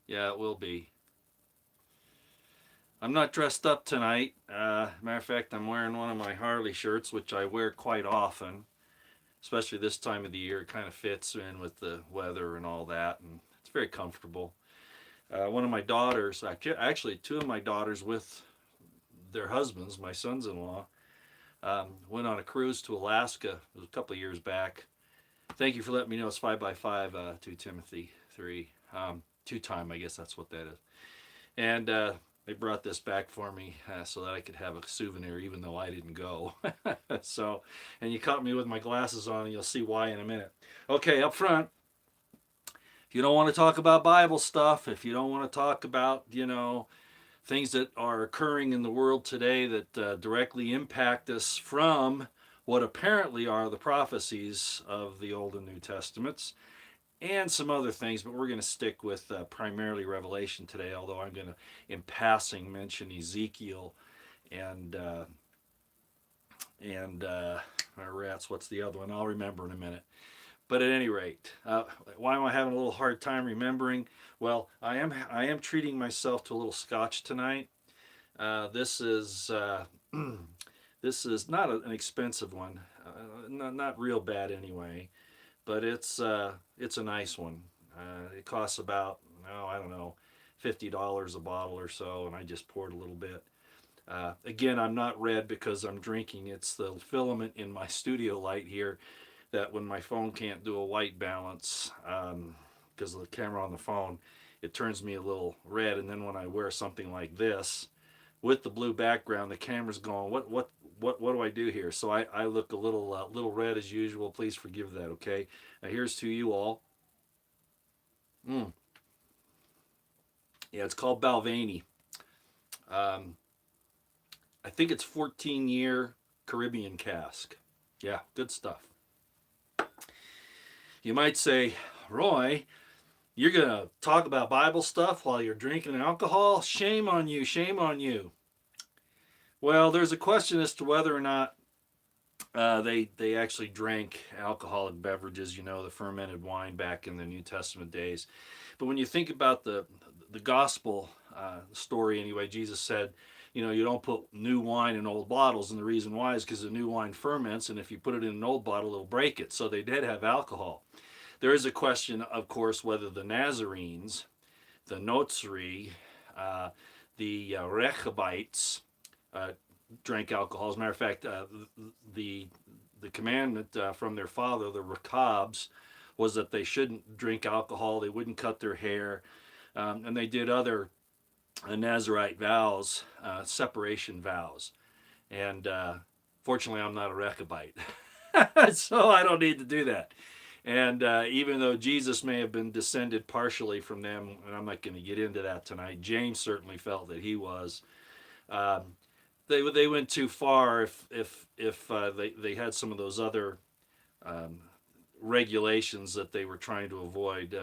Yeah, it will be. I'm not dressed up tonight. Matter of fact, I'm wearing one of my Harley shirts, which I wear quite often, especially this time of the year. It kind of fits in with the weather and all that, and it's very comfortable. One of my daughters, actually, two of my daughters with their husbands, my sons-in-law, went on a cruise to Alaska. It was a couple of years back. Thank you for letting me know it's 5x5 to Timothy 3. 2 time, I guess that's what that is. And they brought this back for me so that I could have a souvenir, even though I didn't go. So, and you caught me with my glasses on, and you'll see why in a minute. Okay, up front, if you don't want to talk about Bible stuff, if you don't want to talk about, things that are occurring in the world today that directly impact us from what apparently are the prophecies of the Old and New Testaments, and some other things, but we're going to stick with primarily Revelation today, although I'm going to, in passing, mention Ezekiel and, uh, and rats, what's the other one? I'll remember in a minute. But at any rate, why am I having a little hard time remembering? Well, I am treating myself to a little scotch tonight. This is this is not an expensive one, not real bad anyway, but it's a nice one. It costs about, oh, I don't know, $50 a bottle or so, and I just poured a little bit. Again, I'm not red because I'm drinking. It's the filament in my studio light here that when my phone can't do a white balance because of the camera on the phone, it turns me a little red. And then when I wear something like this with the blue background, the camera's going, what do I do here? So I look a little red as usual. Please forgive that. Okay. Now here's to you all. Mm. Yeah, it's called Balvenie. Um, I think it's 14-year Caribbean cask. Yeah, good stuff. You might say, Roy, you're going to talk about Bible stuff while you're drinking alcohol? Shame on you, shame on you. Well, there's a question as to whether or not they actually drank alcoholic beverages, the fermented wine back in the New Testament days. But when you think about the gospel story, anyway, Jesus said, you don't put new wine in old bottles, and the reason why is because the new wine ferments, and if you put it in an old bottle, it'll break it. So they did have alcohol. There is a question, of course, whether the Nazarenes, the Notzri, uh, the Rechabites uh, drank alcohol. As a matter of fact, the the commandment from their father, the Rechabs, was that they shouldn't drink alcohol. They wouldn't cut their hair, and they did other Nazarite vows, separation vows. And fortunately, I'm not a Rechabite, so I don't need to do that. And even though Jesus may have been descended partially from them, and I'm not going to get into that tonight, James certainly felt that he was. Um, they went too far if they had some of those other um, regulations that they were trying to avoid.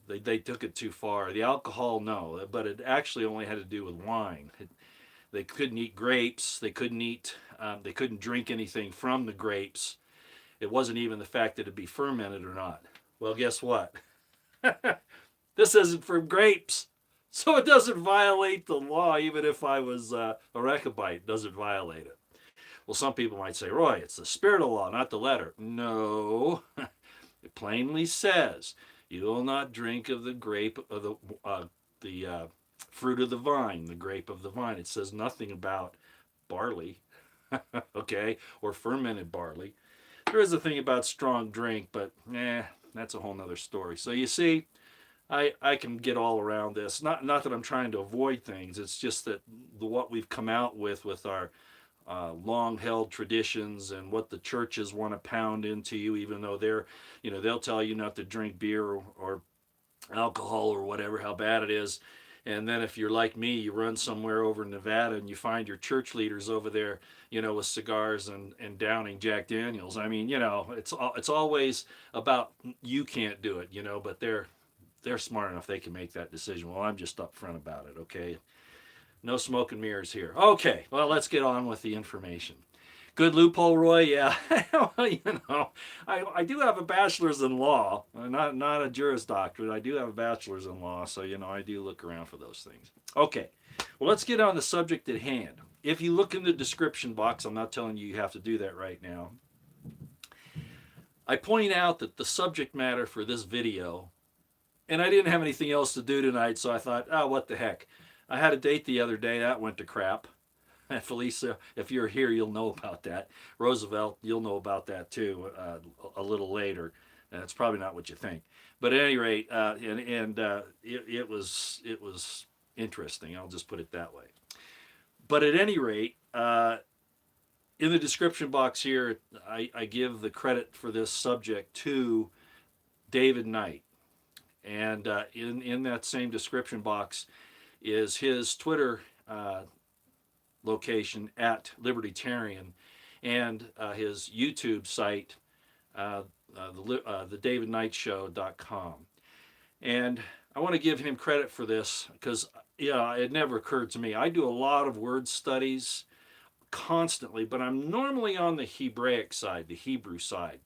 They took it too far. The alcohol, no, but it actually only had to do with wine. They couldn't eat grapes. They couldn't eat. They couldn't drink anything from the grapes. It wasn't even the fact that it'd be fermented or not. Well, guess what? This isn't from grapes. So it doesn't violate the law, even if I was a Rechabite, it doesn't violate it. Well, some people might say, Roy, it's the spirit of the law, not the letter. No, it plainly says, you will not drink of the grape of the fruit of the vine, the grape of the vine. It says nothing about barley, okay, or fermented barley. There is a thing about strong drink, but that's a whole nother story. So you see, I can get all around this. Not that I'm trying to avoid things. It's just that what we've come out with our long held traditions and what the churches want to pound into you, even though they'll tell you not to drink beer or alcohol or whatever, how bad it is. And then if you're like me, you run somewhere over in Nevada and you find your church leaders over there, with cigars and downing Jack Daniels. I mean, it's always about you can't do it, but they're smart enough they can make that decision. Well, I'm just upfront about it, okay? No smoke and mirrors here. Okay, well, let's get on with the information. Good loophole, Roy. Yeah. Well, I do have a bachelor's in law, not a Juris Doctorate. I do have a bachelor's in law, so I do look around for those things. Okay. Well, let's get on the subject at hand. If you look in the description box, I'm not telling you have to do that right now. I point out that the subject matter for this video, and I didn't have anything else to do tonight, so I thought, oh, what the heck. I had a date the other day, that went to crap. And Felisa, if you're here, you'll know about that. Roosevelt, you'll know about that too a little later. And it's probably not what you think. But at any rate, it was interesting. I'll just put it that way. But at any rate, in the description box here, I give the credit for this subject to David Knight. And in that same description box is his Twitter location at Libertarian and his YouTube site, the DavidKnightShow.com. And I want to give him credit for this because it never occurred to me. I do a lot of word studies constantly, but I'm normally on the Hebraic side, the Hebrew side,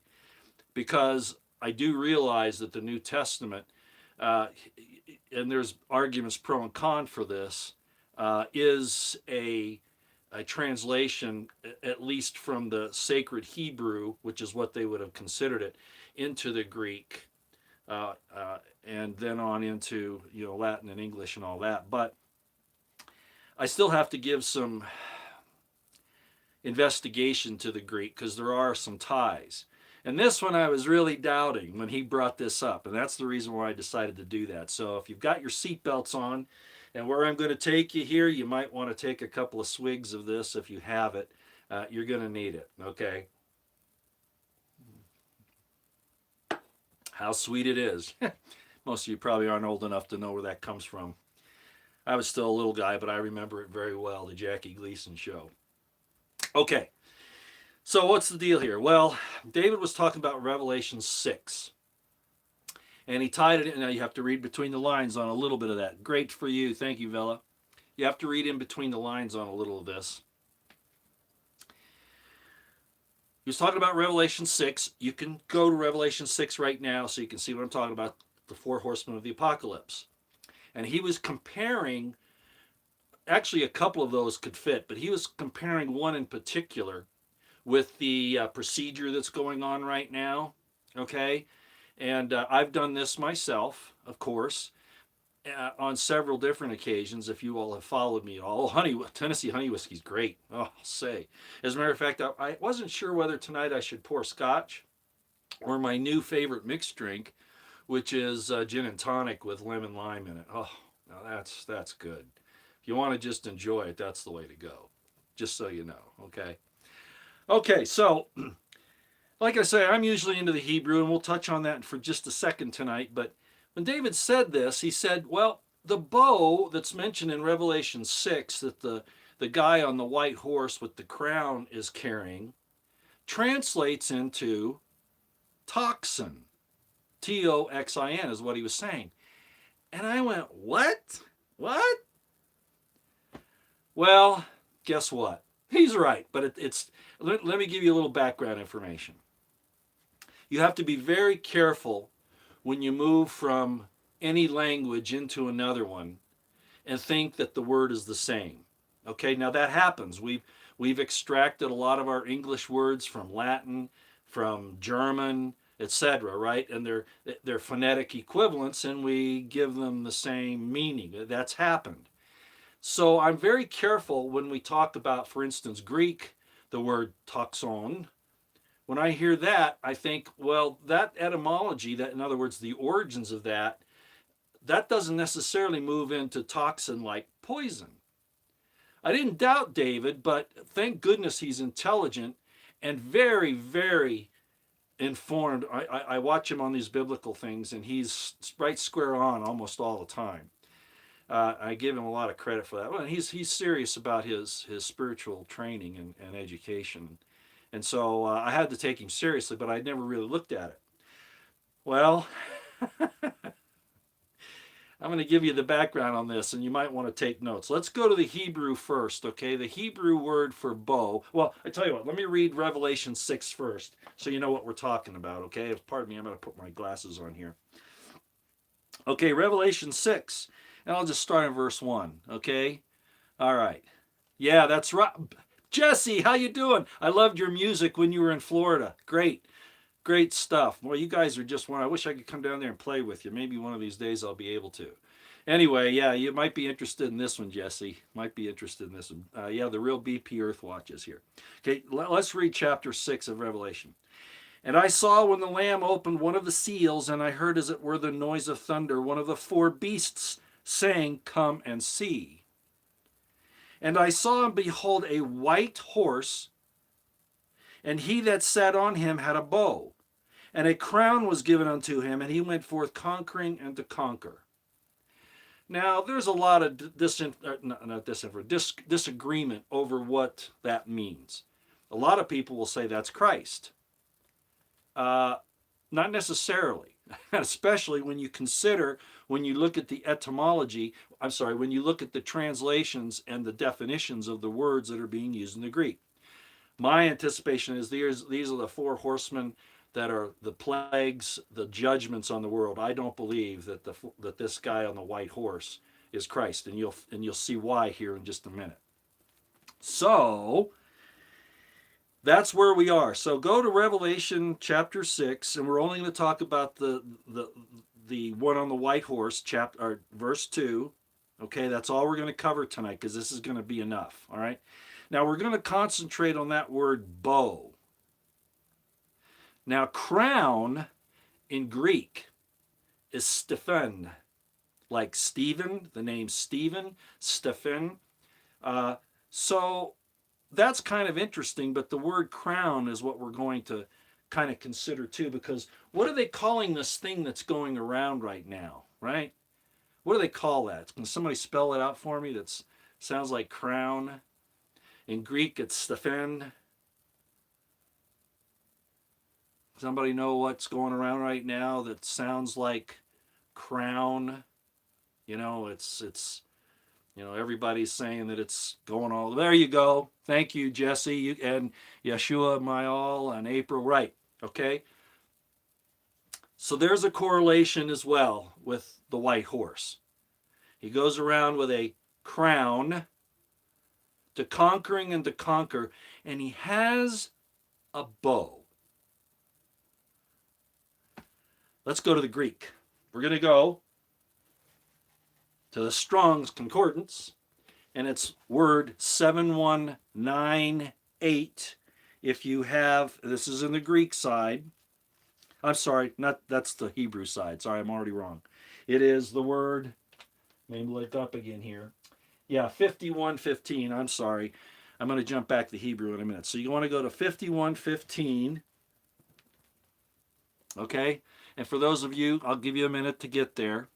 because I do realize that the New Testament, and there's arguments pro and con for this, is a translation, at least from the sacred Hebrew, which is what they would have considered it, into the Greek, and then on into Latin and English and all that. But I still have to give some investigation to the Greek because there are some ties. And this one I was really doubting when he brought this up, and that's the reason why I decided to do that. So if you've got your seatbelts on, and where I'm going to take you here, you might want to take a couple of swigs of this if you have it. You're going to need it, okay? How sweet it is. Most of you probably aren't old enough to know where that comes from. I was still a little guy, but I remember it very well, the Jackie Gleason show. Okay, so what's the deal here? Well, David was talking about Revelation 6. And he tied it in. Now you have to read between the lines on a little bit of that. Great for you. Thank you, Vela. You have to read in between the lines on a little of this. He was talking about Revelation 6. You can go to Revelation 6 right now so you can see what I'm talking about, the four horsemen of the apocalypse. And he was comparing, actually a couple of those could fit, but he was comparing one in particular with the procedure that's going on right now, okay? And I've done this myself, of course, on several different occasions, if you all have followed me at all. Tennessee honey whiskey's great, I'll say. As a matter of fact, I wasn't sure whether tonight I should pour scotch or my new favorite mixed drink, which is gin and tonic with lemon lime in it. Oh, now that's good. If you want to just enjoy it, that's the way to go, just so you know, okay? Okay, so like I say, I'm usually into the Hebrew, and we'll touch on that for just a second tonight. But when David said this, he said, well, the bow that's mentioned in Revelation 6 that the guy on the white horse with the crown is carrying translates into toxin. Toxin is what he was saying. And I went, what? What? Well, guess what? He's right, but let me give you a little background information. You have to be very careful when you move from any language into another one and think that the word is the same. Okay, now that happens. We've extracted a lot of our English words from Latin, from German, etc., right? And they're phonetic equivalents, and we give them the same meaning. That's happened. So I'm very careful when we talk about, for instance, Greek, the word toxon. When I hear that, I think, well, that etymology, that in other words, the origins of that doesn't necessarily move into toxin like poison. I didn't doubt David, but thank goodness he's intelligent and very, very informed. I watch him on these biblical things, and he's right square on almost all the time. I give him a lot of credit for that. Well, he's serious about his spiritual training and education. And so I had to take him seriously, but I'd never really looked at it. Well, I'm going to give you the background on this, and you might want to take notes. Let's go to the Hebrew first, okay? The Hebrew word for bow. Well, I tell you what, let me read Revelation 6 first, so you know what we're talking about, okay? Pardon me, I'm going to put my glasses on here. Okay, Revelation 6, and I'll just start in verse 1, okay? All right. Yeah, that's right. Jesse, how you doing? I loved your music when you were in Florida. Great. Great stuff. Well, you guys are just one. I wish I could come down there and play with you. Maybe one of these days I'll be able to. Anyway, yeah, you might be interested in this one, Jesse. Might be interested in this one. Yeah, the real BP Earth Watch is here. Okay, let's read chapter 6 of Revelation. And I saw when the Lamb opened one of the seals, and I heard as it were the noise of thunder, one of the four beasts saying, Come and see. And I saw and behold a white horse, and he that sat on him had a bow. And a crown was given unto him, and he went forth conquering and to conquer. Now, there's a lot of disagreement over what that means. A lot of people will say that's Christ. Not necessarily, especially when you consider, when you look at the etymology, when you look at the translations and the definitions of the words that are being used in the Greek. My anticipation is these are the four horsemen that are the plagues, the judgments on the world. I don't believe that this guy on the white horse is Christ, and you'll see why here in just a minute. So that's where we are. So go to Revelation chapter 6, and we're only going to talk about the one on the white horse, verse 2. Okay, that's all we're going to cover tonight because this is going to be enough. All right. Now we're going to concentrate on that word bow. Now, crown in Greek is Stephen, like Stephen, the name Stephen, Stephen. So that's kind of interesting, but the word crown is what we're going to kind of consider too, because what are they calling this thing that's going around right now, right? What do they call that? Can somebody spell it out for me? That sounds like crown. In Greek, it's Stephen. Somebody know what's going around right now that sounds like crown? You know, it's everybody's saying that it's going all. There you go. Thank you, Jesse, and Yeshua, Mayal, and April. Right. Okay. So there's a correlation as well with the white horse. He goes around with a crown, to conquering and to conquer, and he has a bow. Let's go to the Greek. We're going to go to the Strong's Concordance, and it's word 7198. If you have, this is in the Greek side. I'm sorry, that's the Hebrew side. Sorry, I'm already wrong. It is the word, let me look up again here. Yeah, 5115. I'm sorry. I'm going to jump back to Hebrew in a minute. So you want to go to 5115. Okay? And for those of you, I'll give you a minute to get there.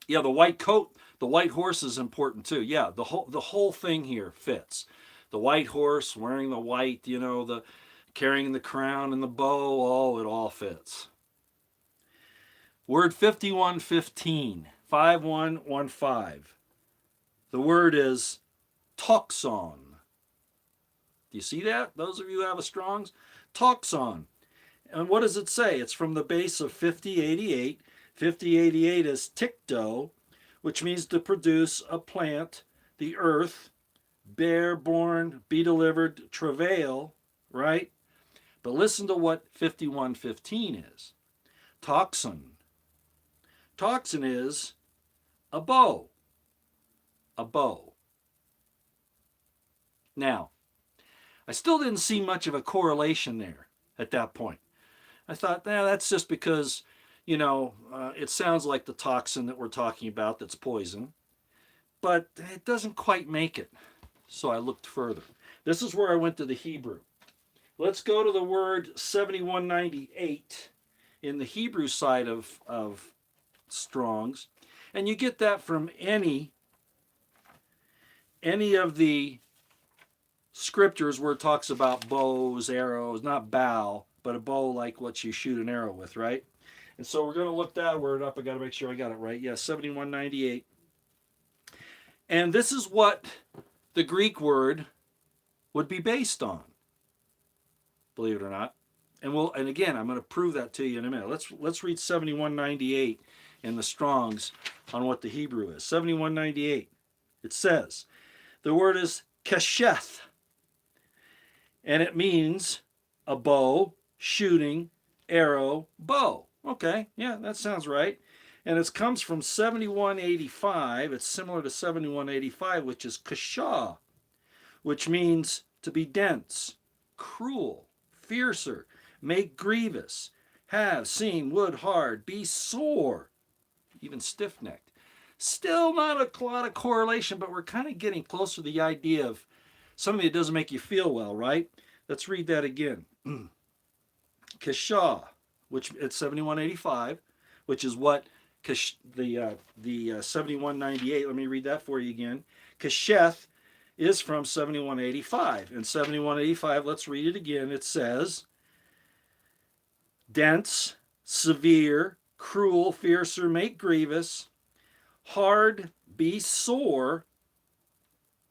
Yeah, the white coat, the white horse is important too. Yeah, the whole thing here fits. The white horse wearing the white, the carrying the crown and the bow, it all fits. Word 5115, 5115. The word is toxin. Do you see that? Those of you who have a Strong's? Toxin. And what does it say? It's from the base of 5088. 5088 is tikto, which means to produce a plant, the earth, bear, born, be delivered, travail, right? But listen to what 5115 is. Toxin. Toxin is a bow. A bow. Now, I still didn't see much of a correlation there at that point. I thought, that's just because, it sounds like the toxin that we're talking about that's poison, but it doesn't quite make it. So I looked further. This is where I went to the Hebrew. Let's go to the word 7198 in the Hebrew side of Strong's. And you get that from any of the scriptures where it talks about bows, arrows, not bow, but a bow like what you shoot an arrow with, right? And so we're going to look that word up. I got to make sure I got it right. Yeah, 7198. And this is what the Greek word would be based on, believe it or not. And again, I'm going to prove that to you in a minute. Let's read 7198 in the Strongs on what the Hebrew is. 7198. It says, the word is kesheth, and it means a bow, shooting, arrow, bow. Okay, yeah, that sounds right. And it comes from 7185. It's similar to 7185, which is kashah, which means to be dense, cruel, fiercer, make grievous, have, seem, would, hard, be sore, even stiff-necked. Still not a lot of correlation, but we're kind of getting closer to the idea of something that doesn't make you feel well, right? Let's read that again. Kashah, which at 7185, which is what the 7198. Let me read that for you again. Kasheth is from 7185. And 7185, let's read it again. It says, dense, severe, cruel, fiercer, make grievous, hard, be sore.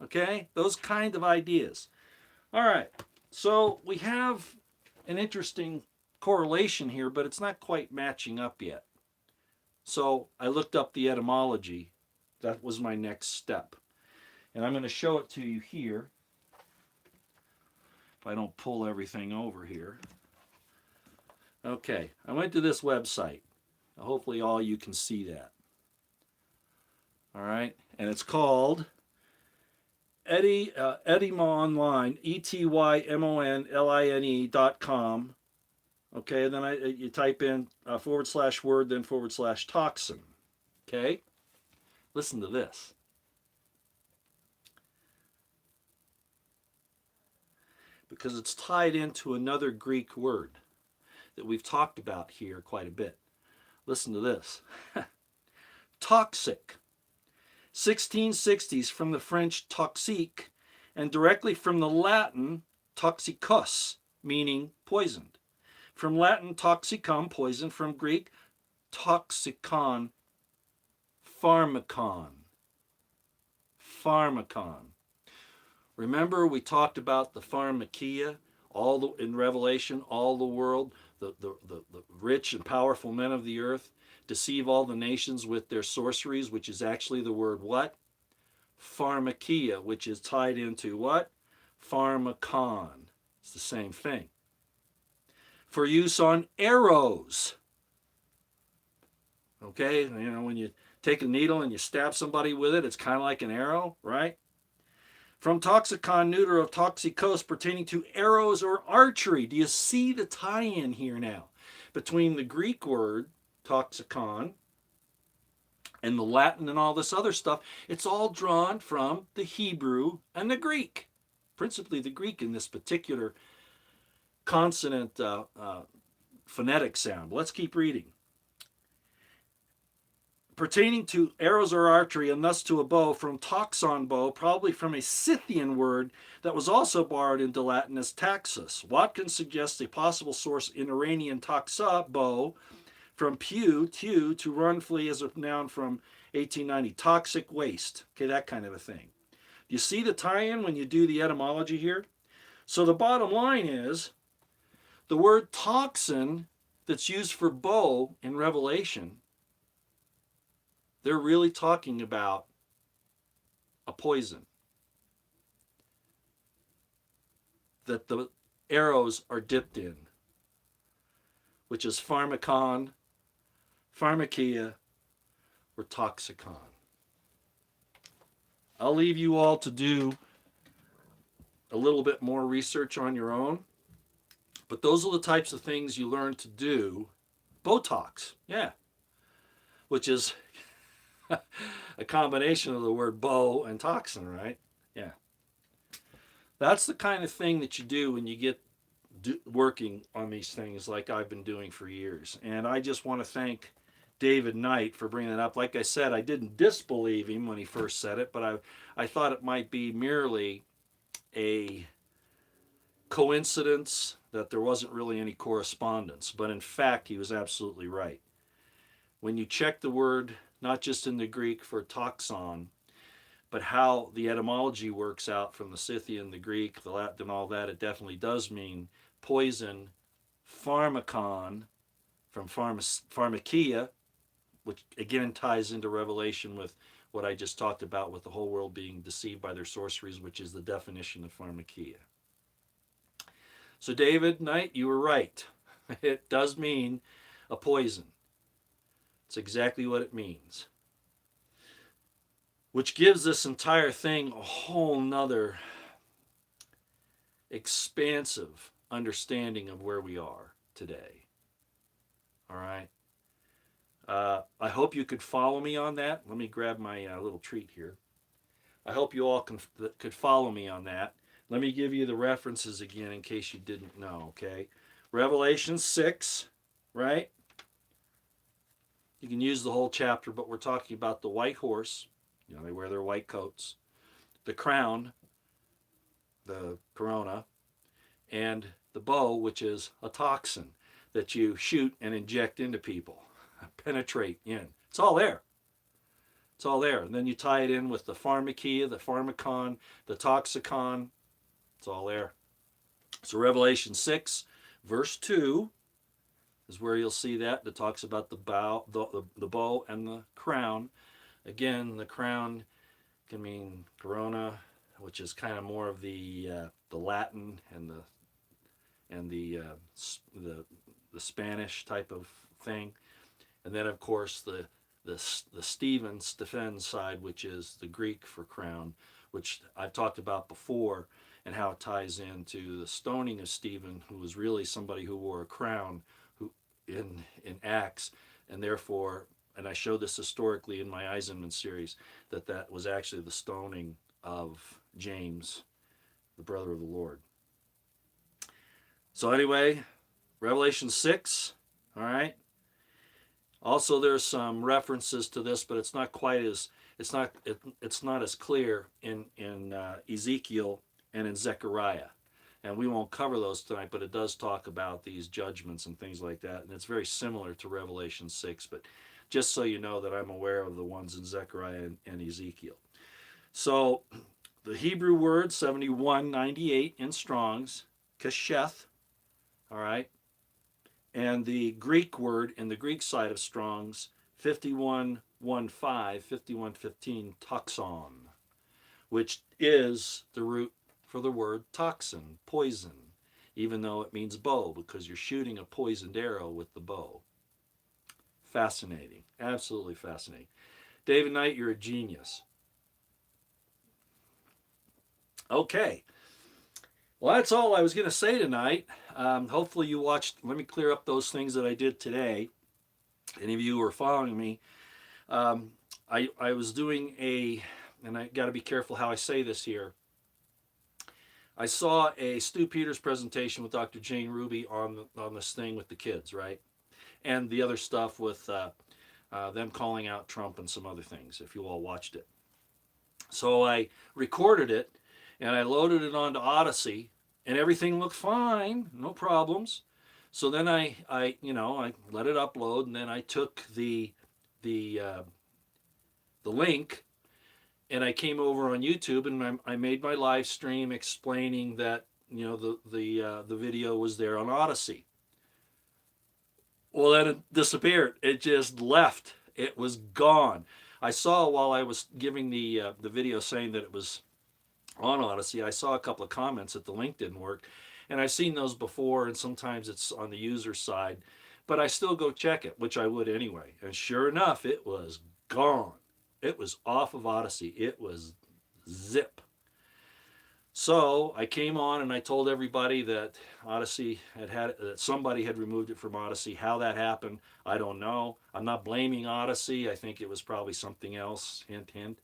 Okay, those kind of ideas. All right, so we have an interesting correlation here, but it's not quite matching up yet. So I looked up the etymology. That was my next step. And I'm going to show it to you here. If I don't pull everything over here. Okay, I went to this website. Hopefully all you can see that. All right, and it's called Etymonline, ETYMONLINE.com. Okay, and then you type in /word, then /toxin. Okay, listen to this. Because it's tied into another Greek word that we've talked about here quite a bit. Listen to this. Toxic. 1660s from the French toxique and directly from the Latin toxicus, meaning poisoned. From Latin toxicum, poison. From Greek toxikon, pharmakon. Pharmakon. Remember we talked about the pharmakia, in Revelation, all the world, the rich and powerful men of the earth deceive all the nations with their sorceries, which is actually the word what? Pharmakia, which is tied into what? Pharmakon. It's the same thing. For use on arrows. Okay, you know, when you take a needle and you stab somebody with it, it's kind of like an arrow, right? From toxicon, neuter of toxikos, pertaining to arrows or archery. Do you see the tie-in here now between the Greek word toxicon and the Latin and all this other stuff? It's all drawn from the Hebrew and the Greek, principally the Greek in this particular consonant phonetic sound. Let's keep reading. Pertaining to arrows or archery, and thus to a bow, from toxon bow, probably from a Scythian word that was also borrowed into Latin as taxus. Watkins suggests a possible source in Iranian taxa, bow, from pew, to run, flee as a noun from 1890, toxic waste. Okay, that kind of a thing. You see the tie-in when you do the etymology here? So the bottom line is, the word toxin that's used for bow in Revelation, they're really talking about a poison that the arrows are dipped in, which is pharmakon, pharmakia, or toxicon. I'll leave you all to do a little bit more research on your own, but those are the types of things you learn to do. Botox, yeah, which is a combination of the word bow and toxin, right? Yeah. That's the kind of thing that you do when you get working on these things like I've been doing for years. And I just want to thank David Knight for bringing that up. Like I said, I didn't disbelieve him when he first said it, but I thought it might be merely a coincidence that there wasn't really any correspondence. But in fact, he was absolutely right. when you check the word, not just in the Greek for toxon, but how the etymology works out from the Scythian, the Greek, the Latin, and all that, it definitely does mean poison, pharmakon, from pharmakia, which again ties into Revelation with what I just talked about with the whole world being deceived by their sorceries, which is the definition of pharmakia. So, David Knight, you were right. It does mean a poison. It's exactly what it means. Which gives this entire thing a whole nother expansive understanding of where we are today. All right. I hope you could follow me on that. Let me grab my little treat here. I hope you all could follow me on that. Let me give you the references again in case you didn't know, okay? Revelation 6, right? You can use the whole chapter, but we're talking about the white horse. You know, they wear their white coats. The crown, the corona, and the bow, which is a toxin that you shoot and inject into people, penetrate in. It's all there. It's all there. And then you tie it in with the pharmakia, the pharmakon, the toxicon. It's all there. So Revelation 6, verse 2 is where you'll see that. That talks about the bow and the crown. Again, the crown can mean corona, which is kind of more of the Latin and the Spanish type of thing, and then of course the Stephen side, which is the Greek for crown, which I've talked about before, and how it ties into the stoning of Stephen, who was really somebody who wore a crown, who in Acts, and therefore, and I showed this historically in my Eisenman series, that was actually the stoning of James, the brother of the Lord. So anyway, Revelation 6, all right. Also, there's some references to this, but it's not quite as it's not as clear in Ezekiel and in Zechariah, and we won't cover those tonight. But it does talk about these judgments and things like that, and it's very similar to Revelation 6. But just so you know that I'm aware of the ones in Zechariah and Ezekiel. So the Hebrew word 7198 in Strong's, kesheth, all right, and the Greek word in the Greek side of Strong's 5115, toxon, which is the root for the word toxin, poison, even though it means bow, because you're shooting a poisoned arrow with the bow. Fascinating, absolutely fascinating. David Knight, you're a genius. Okay. Well, that's all I was going to say tonight. Hopefully you watched. Let me clear up those things that I did today. Any of you who are following me, I was doing and I got to be careful how I say this here. I saw a Stu Peters presentation with Dr. Jane Ruby on this thing with the kids, right? And the other stuff with them calling out Trump and some other things, if you all watched it. So I recorded it, and I loaded it onto Odyssey, and everything looked fine, no problems. So then I let it upload, and then I took the link, and I came over on YouTube, and I made my live stream explaining that the video was there on Odyssey. Well, then it disappeared. It just left. It was gone. I saw while I was giving the video saying that it was on Odyssey, I saw a couple of comments that the link didn't work, and I've seen those before, and sometimes it's on the user side, but I still go check it, which I would anyway. And sure enough, it was gone. It was off of Odyssey. It was zip. So I came on and I told everybody that Odyssey that somebody had removed it from Odyssey. How that happened, I don't know. I'm not blaming Odyssey. I think it was probably something else. Hint, hint.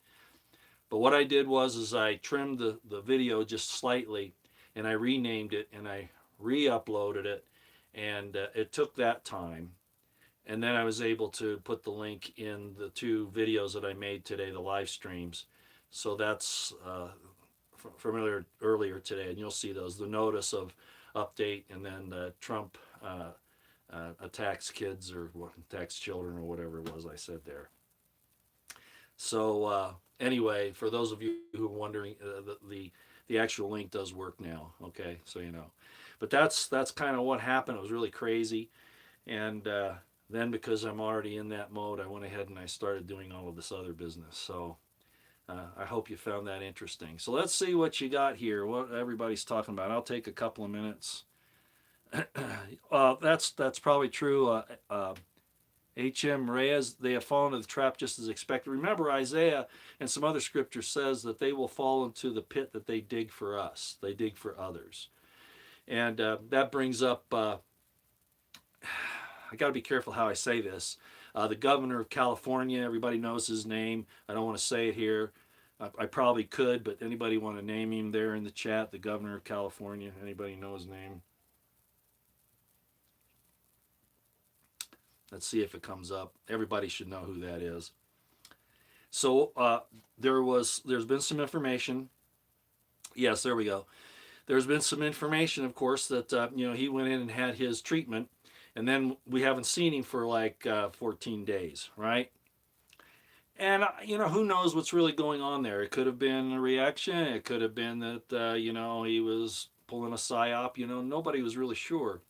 But what I did was I trimmed the video just slightly, and I renamed it, and I re-uploaded it, and it took that time. And then I was able to put the link in the two videos that I made today, the live streams. So that's from earlier today, and you'll see those, the notice of update, and then the Trump attacks kids or attacks children or whatever it was I said there. So anyway, for those of you who are wondering, the actual link does work now. Okay, so you know, but that's kind of what happened. It was really crazy, and then because I'm already in that mode, I went ahead and I started doing all of this other business. So I hope you found that interesting. So let's see what you got here. What everybody's talking about. I'll take a couple of minutes. That's probably true. H.M. Reyes, they have fallen into the trap just as expected. Remember, Isaiah and some other scripture says that they will fall into the pit that they dig for us. They dig for others. And that brings up, I got to be careful how I say this. The governor of California, everybody knows his name. I don't want to say it here. I probably could, but anybody want to name him there in the chat? The governor of California, anybody know his name? Let's see if it comes up. Everybody should know who that is. So there's been some information. Yes, there we go. There's been some information, of course, that he went in and had his treatment, and then we haven't seen him for like 14 days, right? And who knows what's really going on there? It could have been a reaction. It could have been that he was pulling a psyop. Nobody was really sure.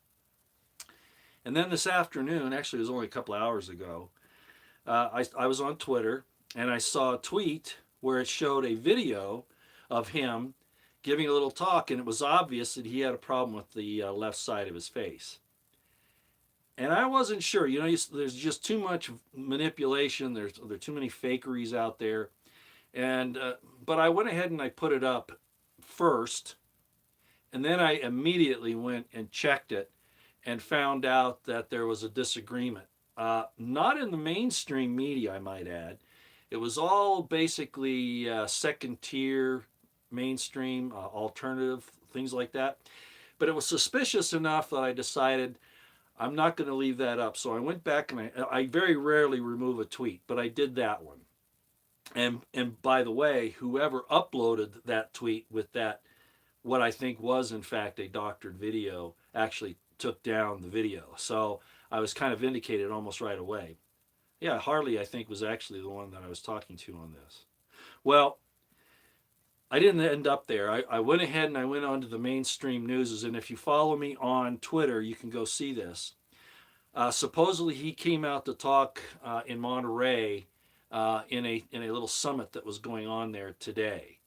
And then this afternoon, actually, it was only a couple of hours ago, I was on Twitter and I saw a tweet where it showed a video of him giving a little talk, and it was obvious that he had a problem with the left side of his face. And I wasn't sure. There's just too much manipulation. There are too many fakeries out there. And but I went ahead and I put it up first, and then I immediately went and checked it and found out that there was a disagreement. Not in the mainstream media, I might add. It was all basically second tier, mainstream, alternative, things like that. But it was suspicious enough that I decided I'm not going to leave that up. So I went back and I very rarely remove a tweet, but I did that one. And by the way, whoever uploaded that tweet with that, what I think was in fact a doctored video, actually took down the video. So I was kind of vindicated almost right away. Yeah, Harley, I think, was actually the one that I was talking to on this. Well, I didn't end up there. I went ahead and I went on to the mainstream news. And if you follow me on Twitter, you can go see this. Supposedly, he came out to talk in Monterey in a little summit that was going on there today.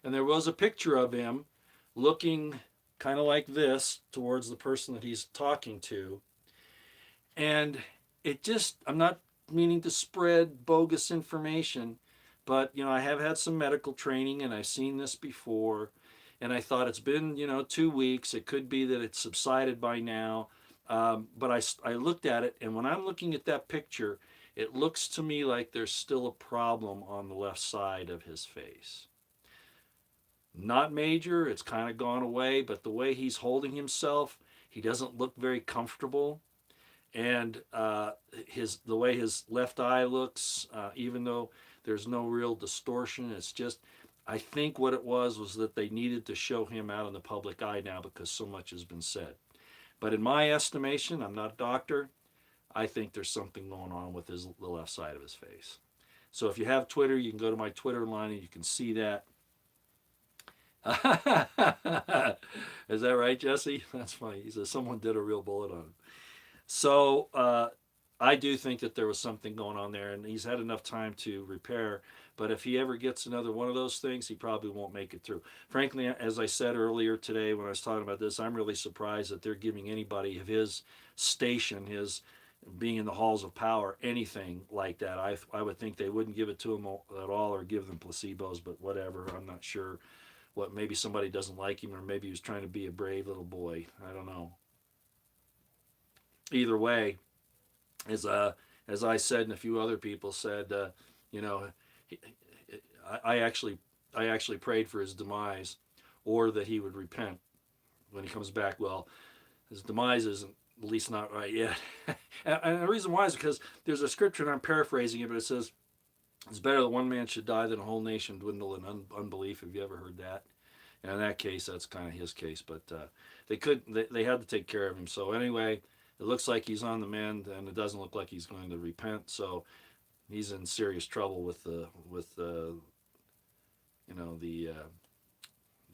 And there was a picture of him looking kind of like this towards the person that he's talking to. And I'm not meaning to spread bogus information, but, I have had some medical training and I've seen this before. And I thought it's been, 2 weeks. It could be that it's subsided by now. But I looked at it, and when I'm looking at that picture, it looks to me like there's still a problem on the left side of his face. Not major, it's kind of gone away, but the way he's holding himself, he doesn't look very comfortable. And the way his left eye looks, even though there's no real distortion, it's just, I think what it was that they needed to show him out in the public eye now because so much has been said. But in my estimation, I'm not a doctor, I think there's something going on with the left side of his face. So if you have Twitter, you can go to my Twitter line and you can see that. Is that right, Jesse? That's funny. He says someone did a real bullet on him. So I do think that there was something going on there, and he's had enough time to repair. But if he ever gets another one of those things, he probably won't make it through. Frankly, as I said earlier today when I was talking about this, I'm really surprised that they're giving anybody of his station, his being in the halls of power, anything like that. I would think they wouldn't give it to him at all or give them placebos, but whatever. I'm not sure. Maybe somebody doesn't like him, or maybe he was trying to be a brave little boy. I don't know. Either way, as I said and a few other people said, I actually prayed for his demise, or that he would repent when he comes back. Well, his demise isn't, at least not right yet. And the reason why is because there's a scripture, and I'm paraphrasing it, but it says, it's better that one man should die than a whole nation dwindle in unbelief. Have you ever heard that? And in that case, that's kind of his case. But they had to take care of him. So anyway, It looks like he's on the mend, and it doesn't look like he's going to repent. So he's in serious trouble with the you know the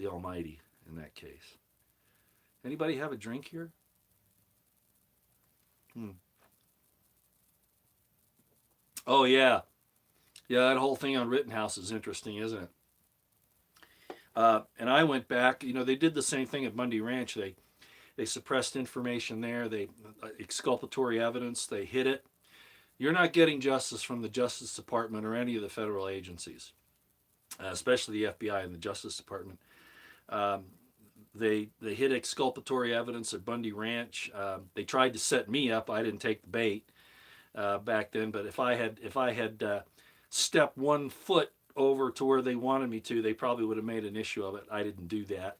Almighty in that case. Anybody have a drink here? Hmm. Oh yeah, yeah. That whole thing on Rittenhouse is interesting, isn't it? And I went back. They did the same thing at Bundy Ranch. They suppressed information there. They exculpatory evidence. They hid it. You're not getting justice from the Justice Department or any of the federal agencies, especially the FBI and the Justice Department. Um, they hid exculpatory evidence at Bundy Ranch. They tried to set me up. I didn't take the bait back then. But if I had stepped 1 foot over to where they wanted me to, they probably would have made an issue of it. I didn't do that.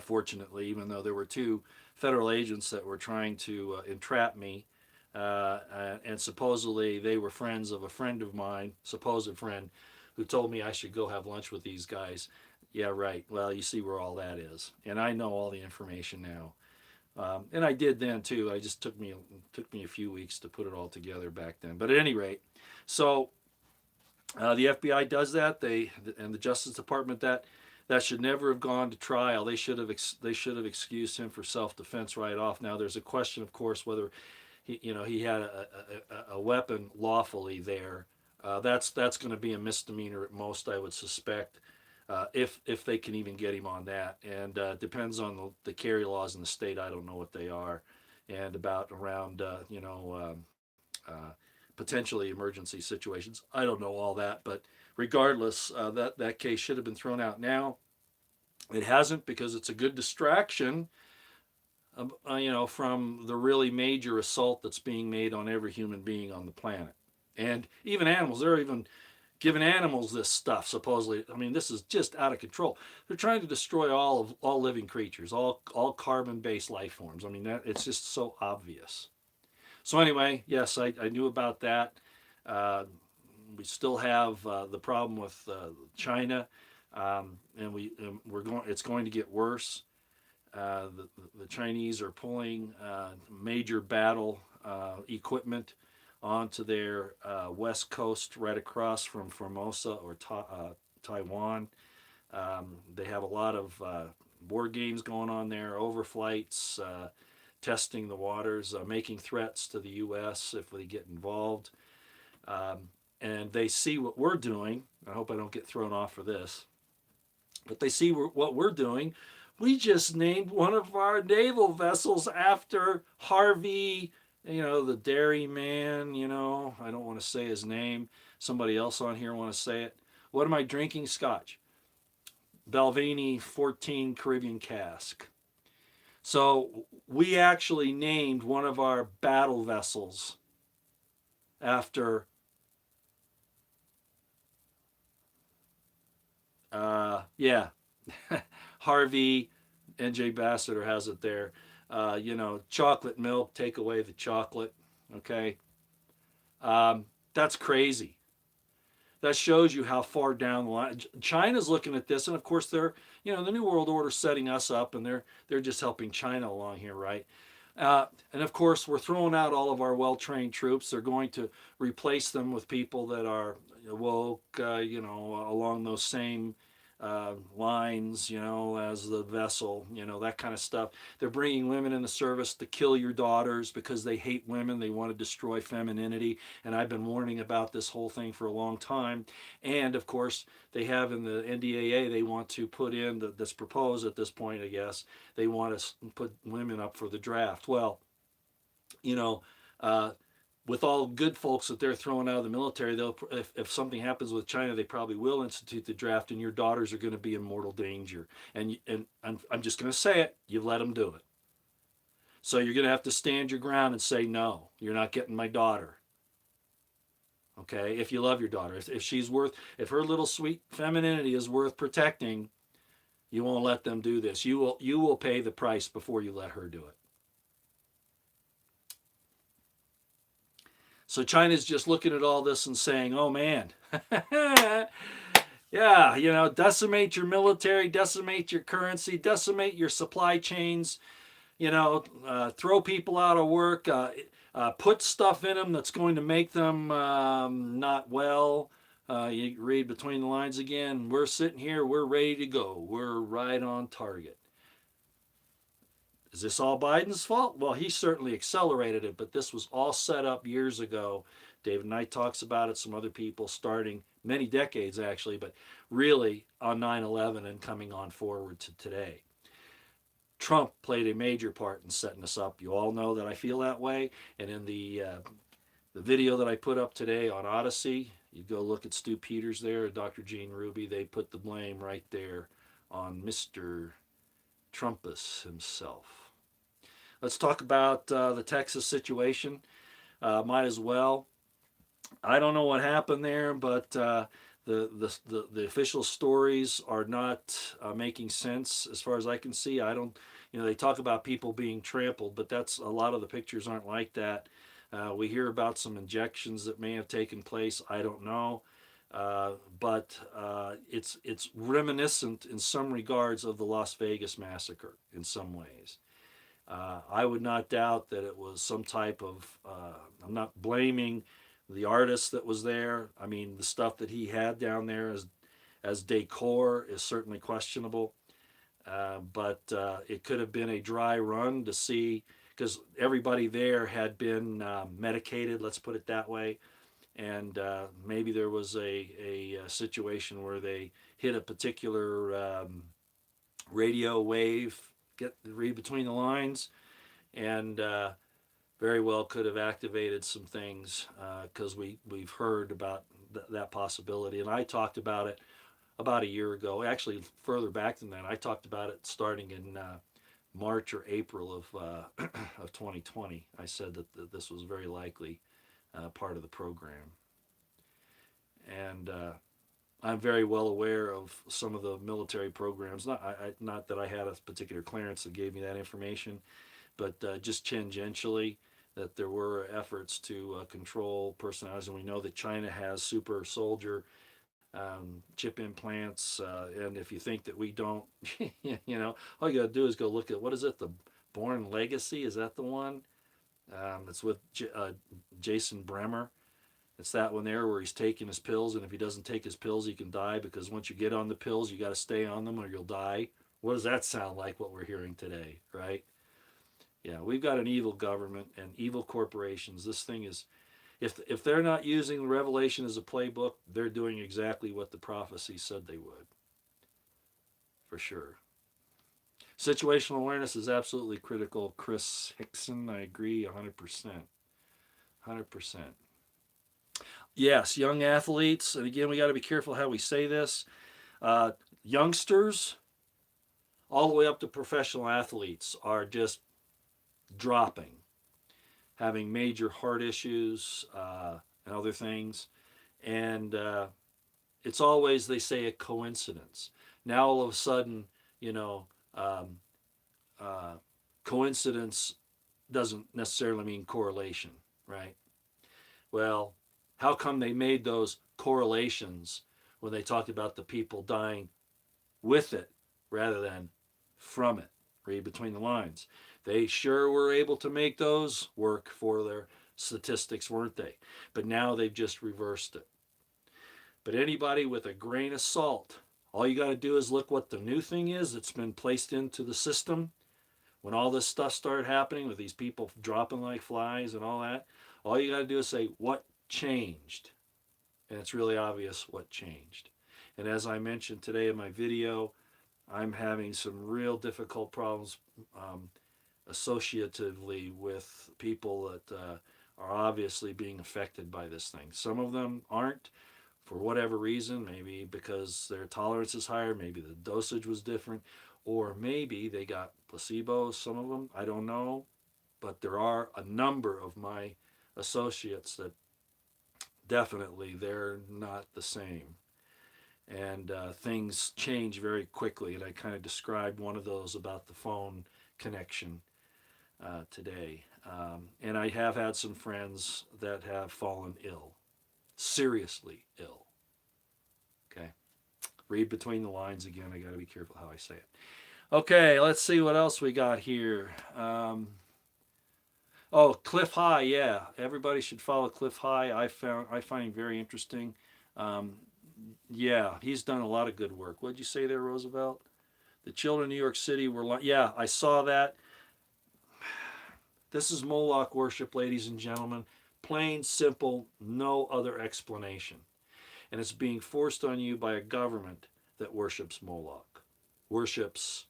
Fortunately, even though there were two federal agents that were trying to entrap me, and supposedly they were friends of a friend of mine, supposed friend, who told me I should go have lunch with these guys. Yeah, right. Well, you see where all that is, and I know all the information now, and I did then too. I just took me a few weeks to put it all together back then. But at any rate, so the FBI does that. And the Justice Department that should never have gone to trial. They should have excused him for self-defense right off. Now there's a question, of course, whether he had a weapon lawfully there. That's going to be a misdemeanor at most, I would suspect, if they can even get him on that. And depends on the carry laws in the state. I don't know what they are, and about around uh, potentially emergency situations. I don't know all that, but regardless, that case should have been thrown out now. It hasn't, because it's a good distraction, from the really major assault that's being made on every human being on the planet, and even animals. They're even giving animals this stuff supposedly. I mean, this is just out of control. They're trying to destroy all living creatures, all carbon-based life forms. I mean, it's just so obvious. So anyway, yes, I knew about that. Uh, we still have the problem with China, and we're going. It's going to get worse. The Chinese are pulling major battle equipment onto their west coast, right across from Formosa or Taiwan. They have a lot of war games going on there, overflights, testing the waters, making threats to the U.S. if they get involved. And they see what we're doing. I hope I don't get thrown off for this. But they see what we're doing. We just named one of our naval vessels after Harvey, the dairyman, I don't want to say his name. Somebody else on here want to say it. What am I drinking? Scotch. Balvenie 14 Caribbean cask. So we actually named one of our battle vessels after yeah, Harvey. NJ Bassett has it there. Chocolate milk, take away the chocolate. Okay. That's crazy. That shows you how far down the line China's looking at this, and of course they're, the New World Order setting us up, and they're just helping China along here, right? And of course, we're throwing out all of our well-trained troops. They're going to replace them with people that are woke, along those same lines, as the vessel, that kind of stuff. They're bringing women in the service to kill your daughters because they hate women. They want to destroy femininity. And I've been warning about this whole thing for a long time. And of course, they have in the NDAA, they want to put in that's proposed at this point, I guess, they want to put women up for the draft. Well, you know, uh, with all good folks that they're throwing out of the military, if something happens with China, they probably will institute the draft, and your daughters are going to be in mortal danger. And I'm just going to say it: you let them do it. So you're going to have to stand your ground and say no. You're not getting my daughter. Okay, if you love your daughter, if her little sweet femininity is worth protecting, you won't let them do this. You will pay the price before you let her do it. So China's just looking at all this and saying, oh man, yeah, decimate your military, decimate your currency, decimate your supply chains, throw people out of work, put stuff in them that's going to make them not well. You read between the lines again. We're sitting here, we're ready to go. We're right on target. Is this all Biden's fault? Well, he certainly accelerated it, but this was all set up years ago. David Knight talks about it, some other people starting many decades actually, but really on 9/11 and coming on forward to today. Trump played a major part in setting us up. You all know that I feel that way. And in the video that I put up today on Odyssey, you go look at Stu Peters there, Dr. Gene Ruby. They put the blame right there on Mr. Trumpus himself. Let's talk about the Texas situation. Might as well. I don't know what happened there, but the official stories are not making sense as far as I can see. I don't, they talk about people being trampled, but that's a lot of the pictures aren't like that. We hear about some injections that may have taken place. I don't know, but it's reminiscent in some regards of the Las Vegas massacre in some ways. I would not doubt that it was some type of. I'm not blaming the artist that was there. I mean, the stuff that he had down there as decor is certainly questionable. But it could have been a dry run to see, because everybody there had been medicated, let's put it that way. And maybe there was a situation where they hit a particular radio wave, read between the lines, and very well could have activated some things, because we've heard about that possibility. And I talked about it about a year ago, actually further back than that. I talked about it starting in March or April of 2020. I said that this was very likely part of the program. And I'm very well aware of some of the military programs. Not that I had a particular clearance that gave me that information, but just tangentially, that there were efforts to control personalities. And we know that China has super soldier chip implants. And if you think that we don't, all you got to do is go look at, what is it, the Born Legacy? Is that the one? It's with Jason Bremer. It's that one there where he's taking his pills, and if he doesn't take his pills, he can die, because once you get on the pills, you got to stay on them or you'll die. What does that sound like, what we're hearing today, right? Yeah, we've got an evil government and evil corporations. This thing is, if they're not using Revelation as a playbook, they're doing exactly what the prophecy said they would, for sure. Situational awareness is absolutely critical. Chris Hickson, I agree 100%. 100%. Yes, young athletes, and again, we got to be careful how we say this. Youngsters, all the way up to professional athletes, are just dropping, having major heart issues and other things. And it's always, they say, a coincidence. Now, all of a sudden, um, coincidence doesn't necessarily mean correlation, right? Well, how come they made those correlations when they talked about the people dying with it rather than from it? Read between the lines. They sure were able to make those work for their statistics, weren't they? But now they've just reversed it. But anybody with a grain of salt, all you got to do is look what the new thing is that's been placed into the system. When all this stuff started happening with these people dropping like flies and all that, all you got to do is say, what changed? And it's really obvious what changed. And as I mentioned today in my video, I'm having some real difficult problems associatively with people that are obviously being affected by this thing. Some of them aren't, for whatever reason, maybe because their tolerance is higher, maybe the dosage was different, or maybe they got placebo, some of them, I don't know. But there are a number of my associates that definitely they're not the same. And things change very quickly. And I kind of described one of those about the phone connection today. And I have had some friends that have fallen ill, seriously ill. Okay. Read between the lines again. I got to be careful how I say it. Okay, let's see what else we got here. Oh, Cliff High, yeah. Everybody should follow Cliff High. I find him very interesting. Um, yeah, he's done a lot of good work. What'd you say there, Roosevelt? The children in New York City were like, yeah, I saw that. This is Moloch worship, ladies and gentlemen. Plain, simple, no other explanation. And it's being forced on you by a government that worships Moloch. Worships,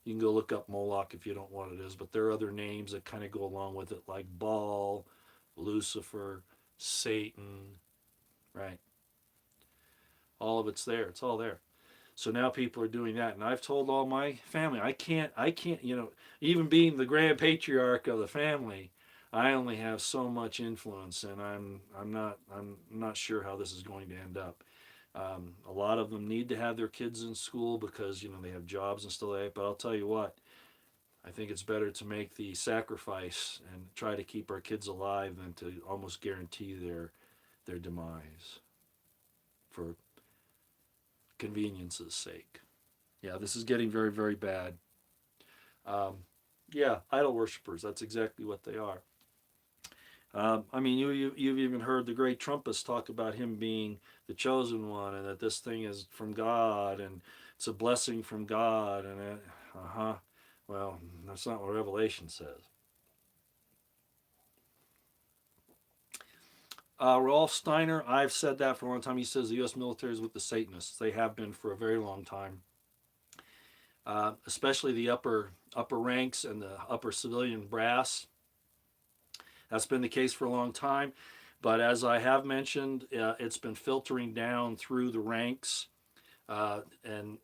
you can go look up Moloch if you don't know what it is, but there are other names that kind of go along with it, like Baal, Lucifer, Satan, right? All of it's there. It's all there. So now people are doing that, and I've told all my family, I can't, even being the grand patriarch of the family, I only have so much influence, and I'm not sure how this is going to end up. A lot of them need to have their kids in school because they have jobs and stuff like that. But I'll tell you what, I think it's better to make the sacrifice and try to keep our kids alive than to almost guarantee their demise for convenience's sake. Yeah, this is getting very, very bad. Um, yeah, idol worshippers. That's exactly what they are. I mean, you've even heard the great Trumpists talk about him being the chosen one, and that this thing is from God, and it's a blessing from God, and huh. Well, that's not what Revelation says. Rolf Steiner, I've said that for a long time. He says the U.S. military is with the Satanists. They have been for a very long time, especially the upper ranks and the upper civilian brass. That's been the case for a long time. But as I have mentioned, it's been filtering down through the ranks, and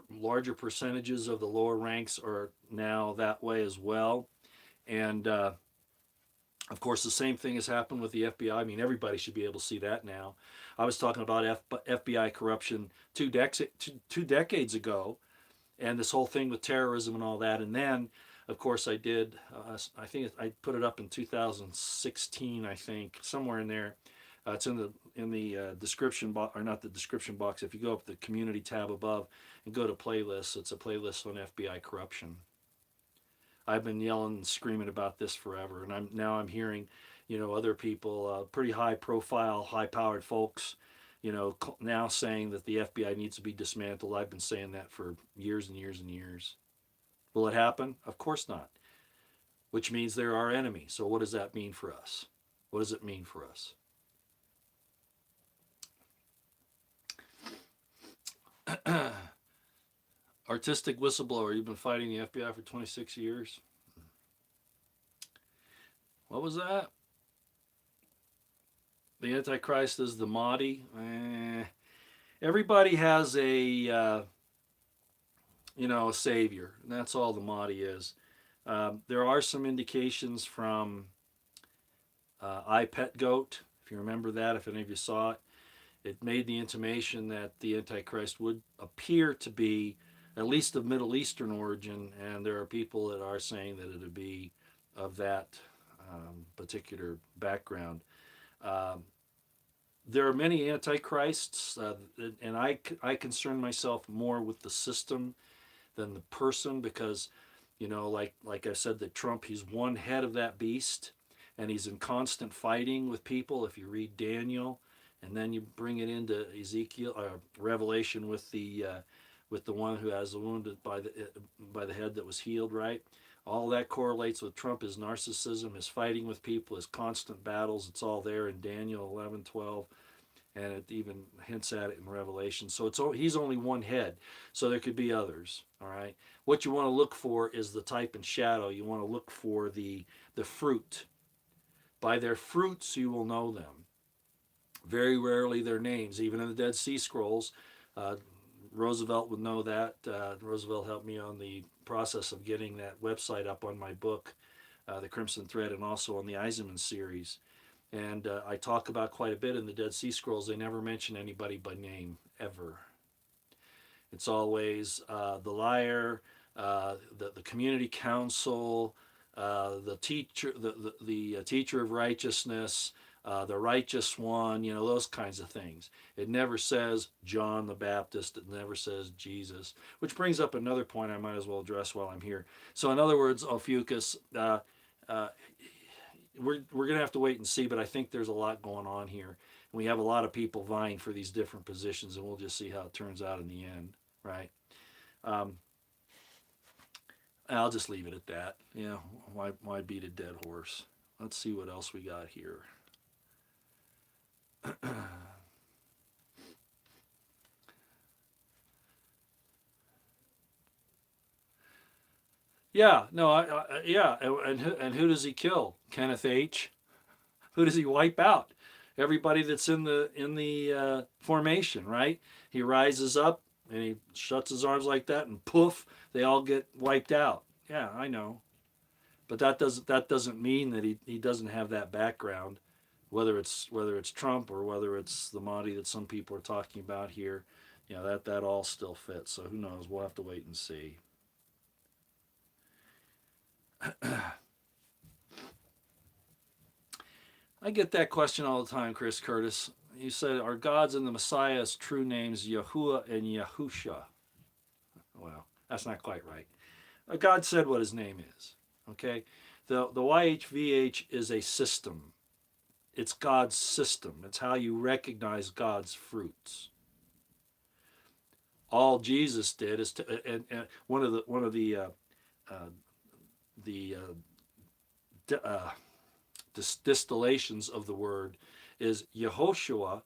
larger percentages of the lower ranks are now that way as well. And of course, the same thing has happened with the FBI. I mean, everybody should be able to see that now. I was talking about FBI corruption two decades ago, and this whole thing with terrorism and all that. And then, of course, I did. I think I put it up in 2016. I think somewhere in there. It's in the description box, or not the description box. If you go up the community tab above and go to playlists, it's a playlist on FBI corruption. I've been yelling and screaming about this forever, and I'm hearing, other people, pretty high profile, high powered folks, now saying that the FBI needs to be dismantled. I've been saying that for years and years and years. Will it happen? Of course not. Which means they're our enemy. So what does that mean for us? What does it mean for us? Artistic whistleblower. You've been fighting the FBI for 26 years. What was that? The Antichrist is the Mahdi. Everybody has a savior, and that's all the Mahdi is. There are some indications from I Pet Goat, if you remember that, if any of you saw it. It made the intimation that the Antichrist would appear to be at least of Middle Eastern origin, and there are people that are saying that it would be of that particular background. Um, there are many antichrists, and I concern myself more with the system than the person, because like I said, that Trump, he's one head of that beast, and he's in constant fighting with people. If you read Daniel, and then you bring it into Ezekiel, Revelation, with the one who has the wounded by the head that was healed, right? All that correlates with Trump: his narcissism, his fighting with people, his constant battles. It's all there in Daniel 11:12, and it even hints at it in Revelation. So he's only one head, so there could be others. All right. What you want to look for is the type and shadow. You want to look for the fruit. By their fruits you will know them. Very rarely their names, even in the Dead Sea Scrolls. Uh, Roosevelt would know that. Roosevelt helped me on the process of getting that website up on my book, The Crimson Thread, and also on the Eisenman series. And I talk about quite a bit in the Dead Sea Scrolls. They never mention anybody by name, ever. It's always the liar, the community council, the teacher, the teacher of righteousness, the righteous one, those kinds of things. It never says John the Baptist. It never says Jesus, which brings up another point I might as well address while I'm here. So, in other words, Ophiuchus, uh, we're going to have to wait and see, but I think there's a lot going on here. And we have a lot of people vying for these different positions, and we'll just see how it turns out in the end, right? Um, I'll just leave it at that. Why beat a dead horse? Let's see what else we got here. Yeah, no, yeah, and who does he kill? Kenneth H. Who does he wipe out? Everybody that's in the formation, right? He rises up and he shuts his arms like that, and poof, they all get wiped out. Yeah, I know, but that doesn't mean that he doesn't have that background, whether it's Trump or whether it's the Mahdi that some people are talking about here. That all still fits. So who knows? We'll have to wait and see. I get that question all the time, Chris Curtis. You said, are God's and the Messiah's true names Yahuwah and Yahusha? Well, that's not quite right. God said what his name is. Okay? The YHVH is a system. It's God's system. It's how you recognize God's fruits. All Jesus did is to, and the distillations of the word is Yehoshua,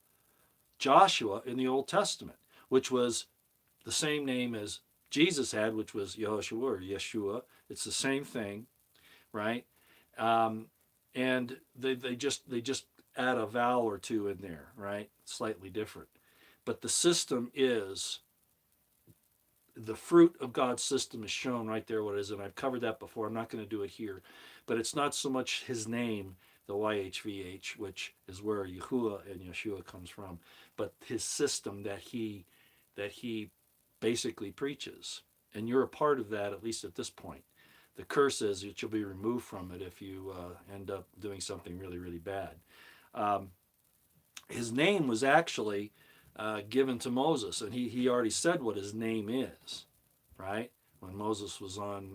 Joshua in the Old Testament, which was the same name as Jesus had, which was Yehoshua or Yeshua. It's the same thing, right? And they just add a vowel or two in there, right? Slightly different, but the system is the fruit of God's system is shown right there. What it is, and I've covered that before. I'm not going to do it here, but it's not so much his name, the YHVH, which is where Yahuwah and Yeshua comes from, but his system that he basically preaches, and you're a part of that, at least at this point. The curse is that you'll be removed from it if you end up doing something really, really bad. His name was actually given to Moses, and he already said what his name is, right? When Moses was on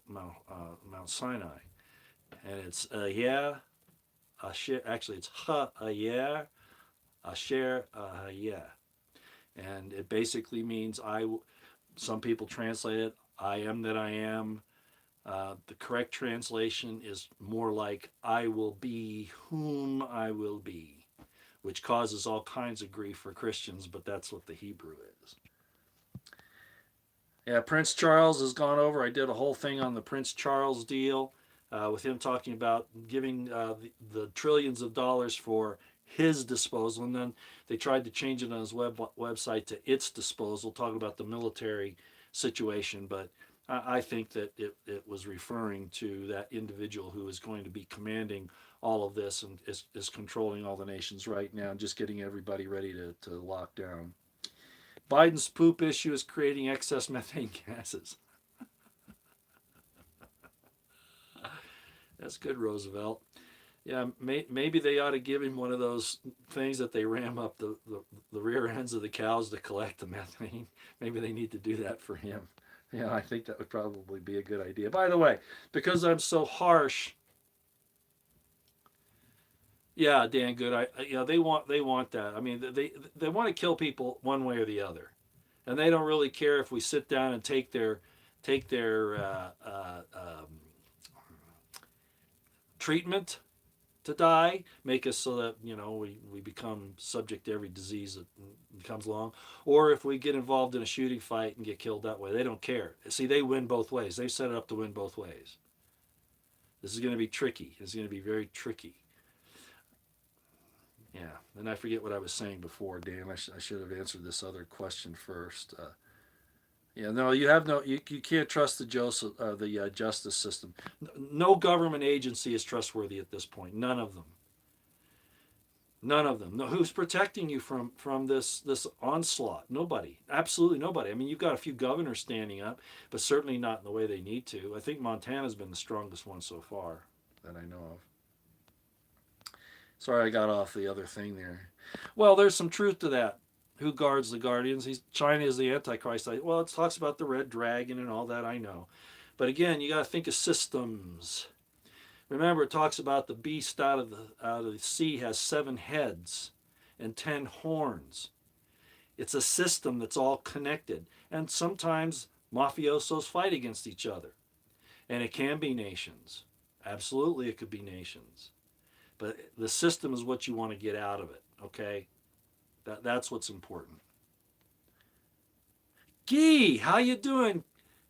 Mount Sinai, and it's Ayer Asher. Actually, it's Ha Ayer Asher Ayer, and it basically means I. Some people translate it, I am that I am. The correct translation is more like I will be whom I will be, which causes all kinds of grief for Christians, but that's what the Hebrew is. Yeah, Prince Charles has gone over. I did a whole thing on the Prince Charles deal with him talking about giving the trillions of dollars for his disposal, and then they tried to change it on his website to its disposal, talking about the military situation, but I think that it was referring to that individual who is going to be commanding all of this and is controlling all the nations right now, just getting everybody ready to lock down. Biden's poop issue is creating excess methane gases. That's good, Roosevelt. Yeah, maybe they ought to give him one of those things that they ram up the rear ends of the cows to collect the methane. Maybe they need to do that for him. Yeah, I think that would probably be a good idea. By the way, because I'm so harsh, yeah, Dan, good. They want that. I mean, they want to kill people one way or the other, and they don't really care if we sit down and take their treatment to die, make us so that we become subject to every disease that comes along, or if we get involved in a shooting fight and get killed that way. They don't care. See, they win both ways. They've set it up to win both ways. This is going to be tricky. It's going to be very tricky. Yeah, and I forget what I was saying before, Dan. I should have answered this other question first. Yeah, no, you can't trust the justice system. No government agency is trustworthy at this point. None of them. None of them. No, who's protecting you from this onslaught? Nobody. Absolutely nobody. I mean, you've got a few governors standing up, but certainly not in the way they need to. I think Montana's been the strongest one so far that I know of. Sorry, I got off the other thing there. Well, there's some truth to that. Who guards the guardians? China is the Antichrist. Well, it talks about the red dragon and all that. I know, but again, you got to think of systems. Remember, it talks about the beast out of the sea has 7 heads and 10 horns. It's a system that's all connected, and sometimes mafiosos fight against each other, and it can be nations. Absolutely, it could be nations. But the system is what you want to get out of it. Okay, that's what's important. Guy, how you doing?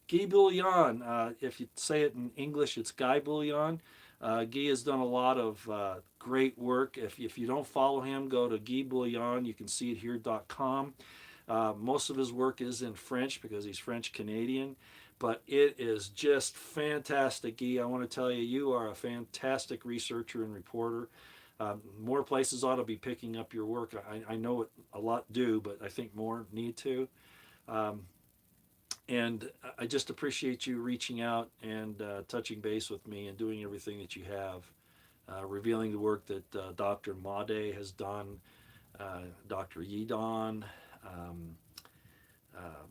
Guy Bouillon. If you say it in English, it's Guy Bouillon. Guy has done a lot of great work. If you don't follow him, go to Guy Bouillon. You can see it here.com. Most of his work is in French because he's French Canadian, but it is just fantastic, Guy. I want to tell you, you are a fantastic researcher and reporter. More places ought to be picking up your work. I know it a lot do, but I think more need to. Um, and I just appreciate you reaching out and touching base with me and doing everything that you have, revealing the work that Dr. Made has done, Dr. Yidon, um,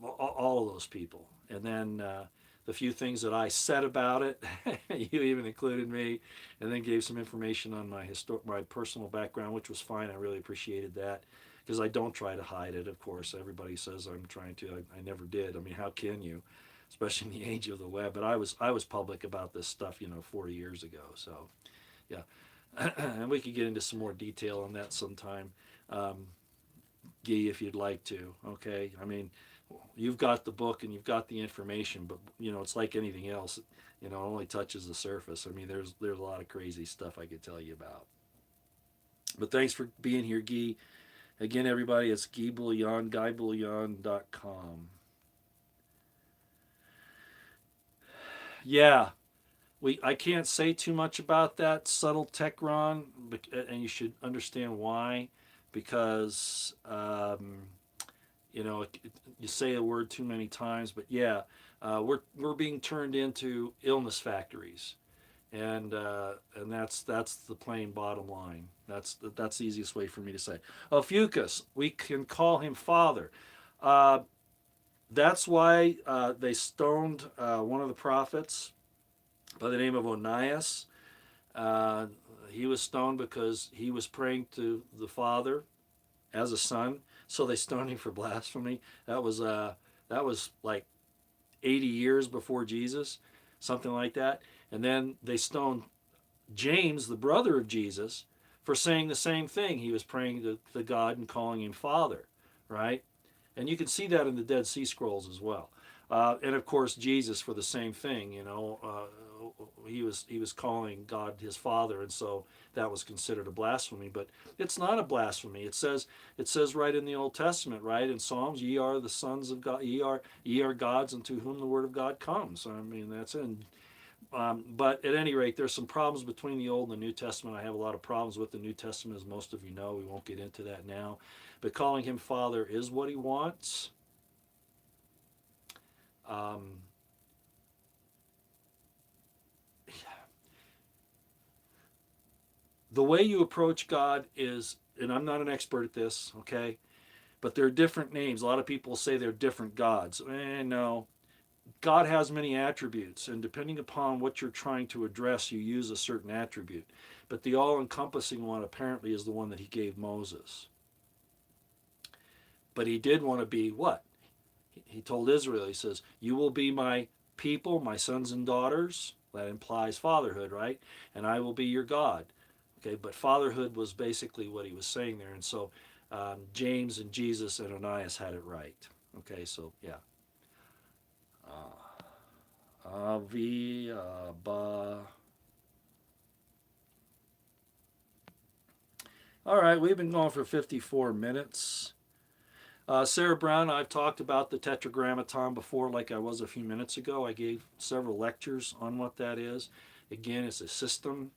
all of those people. And then the few things that I said about it, you even included me, and then gave some information on my personal background, which was fine. I really appreciated that because I don't try to hide it. Of course, everybody says I'm trying to. I never did. I mean, how can you? Especially in the age of the web. But I was public about this stuff, 40 years ago. So yeah, and we could get into some more detail on that sometime. Um, Gee, if you'd like to. Okay, I mean, you've got the book and you've got the information, but it's like anything else. It only touches the surface. I mean, there's a lot of crazy stuff I could tell you about. But thanks for being here, Guy. Again, everybody, it's Guy Bouillon, GuyBouillon.com. Yeah, I can't say too much about that subtle tech run, and you should understand why, because you say a word too many times, but yeah, we're being turned into illness factories, and that's the plain bottom line. That's the easiest way for me to say. Fucus, we can call him father. Uh, that's why they stoned one of the prophets by the name of Onias. Uh, he was stoned because he was praying to the Father as a son. So they stoned him for blasphemy. That was like 80 years before Jesus, something like that. And then they stoned James, the brother of Jesus, for saying the same thing. He was praying to God and calling him Father, right? And you can see that in the Dead Sea Scrolls as well. And of course, Jesus for the same thing. He was calling God his Father, and so that was considered a blasphemy. But it's not a blasphemy. It says right in the Old Testament, right in Psalms, "Ye are the sons of God. Ye are gods unto whom the word of God comes." I mean, that's in. But at any rate, there's some problems between the Old and the New Testament. I have a lot of problems with the New Testament, as most of you know. We won't get into that now. But calling him Father is what he wants. Um, the way you approach God is, and I'm not an expert at this, okay, but there are different names. A lot of people say they're different gods. No. God has many attributes, and depending upon what you're trying to address, you use a certain attribute. But the all encompassing one apparently is the one that he gave Moses. But he did want to be what? He told Israel, he says, "You will be my people, my sons and daughters." That implies fatherhood, right? "And I will be your God." Okay, but fatherhood was basically what he was saying there. And so James and Jesus and Onias had it right. Okay, so yeah. Avi, Ba. All right, we've been going for 54 minutes. Sarah Brown, I've talked about the Tetragrammaton before, like I was a few minutes ago. I gave several lectures on what that is. Again, it's a system,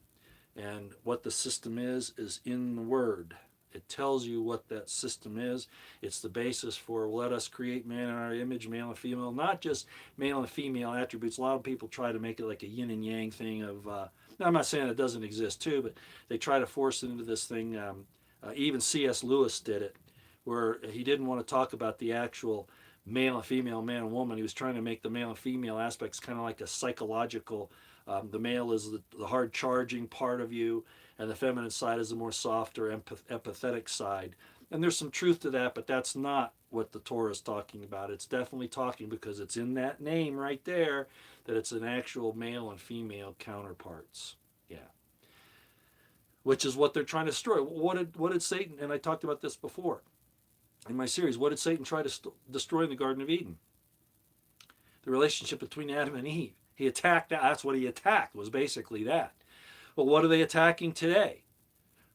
and what the system is in the Word. It tells you what that system is. It's the basis for "let us create man in our image, male and female." Not just male and female attributes. A lot of people try to make it like a yin and yang thing of Now, I'm not saying it doesn't exist too, but they try to force it into this thing. Even C.S. Lewis did it, where he didn't want to talk about the actual male and female, man and woman. He was trying to make the male and female aspects kind of like a psychological. The male is the hard charging part of you, and the feminine side is the more softer, empathetic side. And there's some truth to that, but that's not what the Torah is talking about. It's definitely talking, because it's in that name right there, that it's an actual male and female counterparts. Yeah. Which is what they're trying to destroy. What did Satan, and I talked about this before in my series, what did Satan try to destroy in the Garden of Eden? The relationship between Adam and Eve. He attacked that. That's what he attacked, was basically that. Well, what are they attacking today?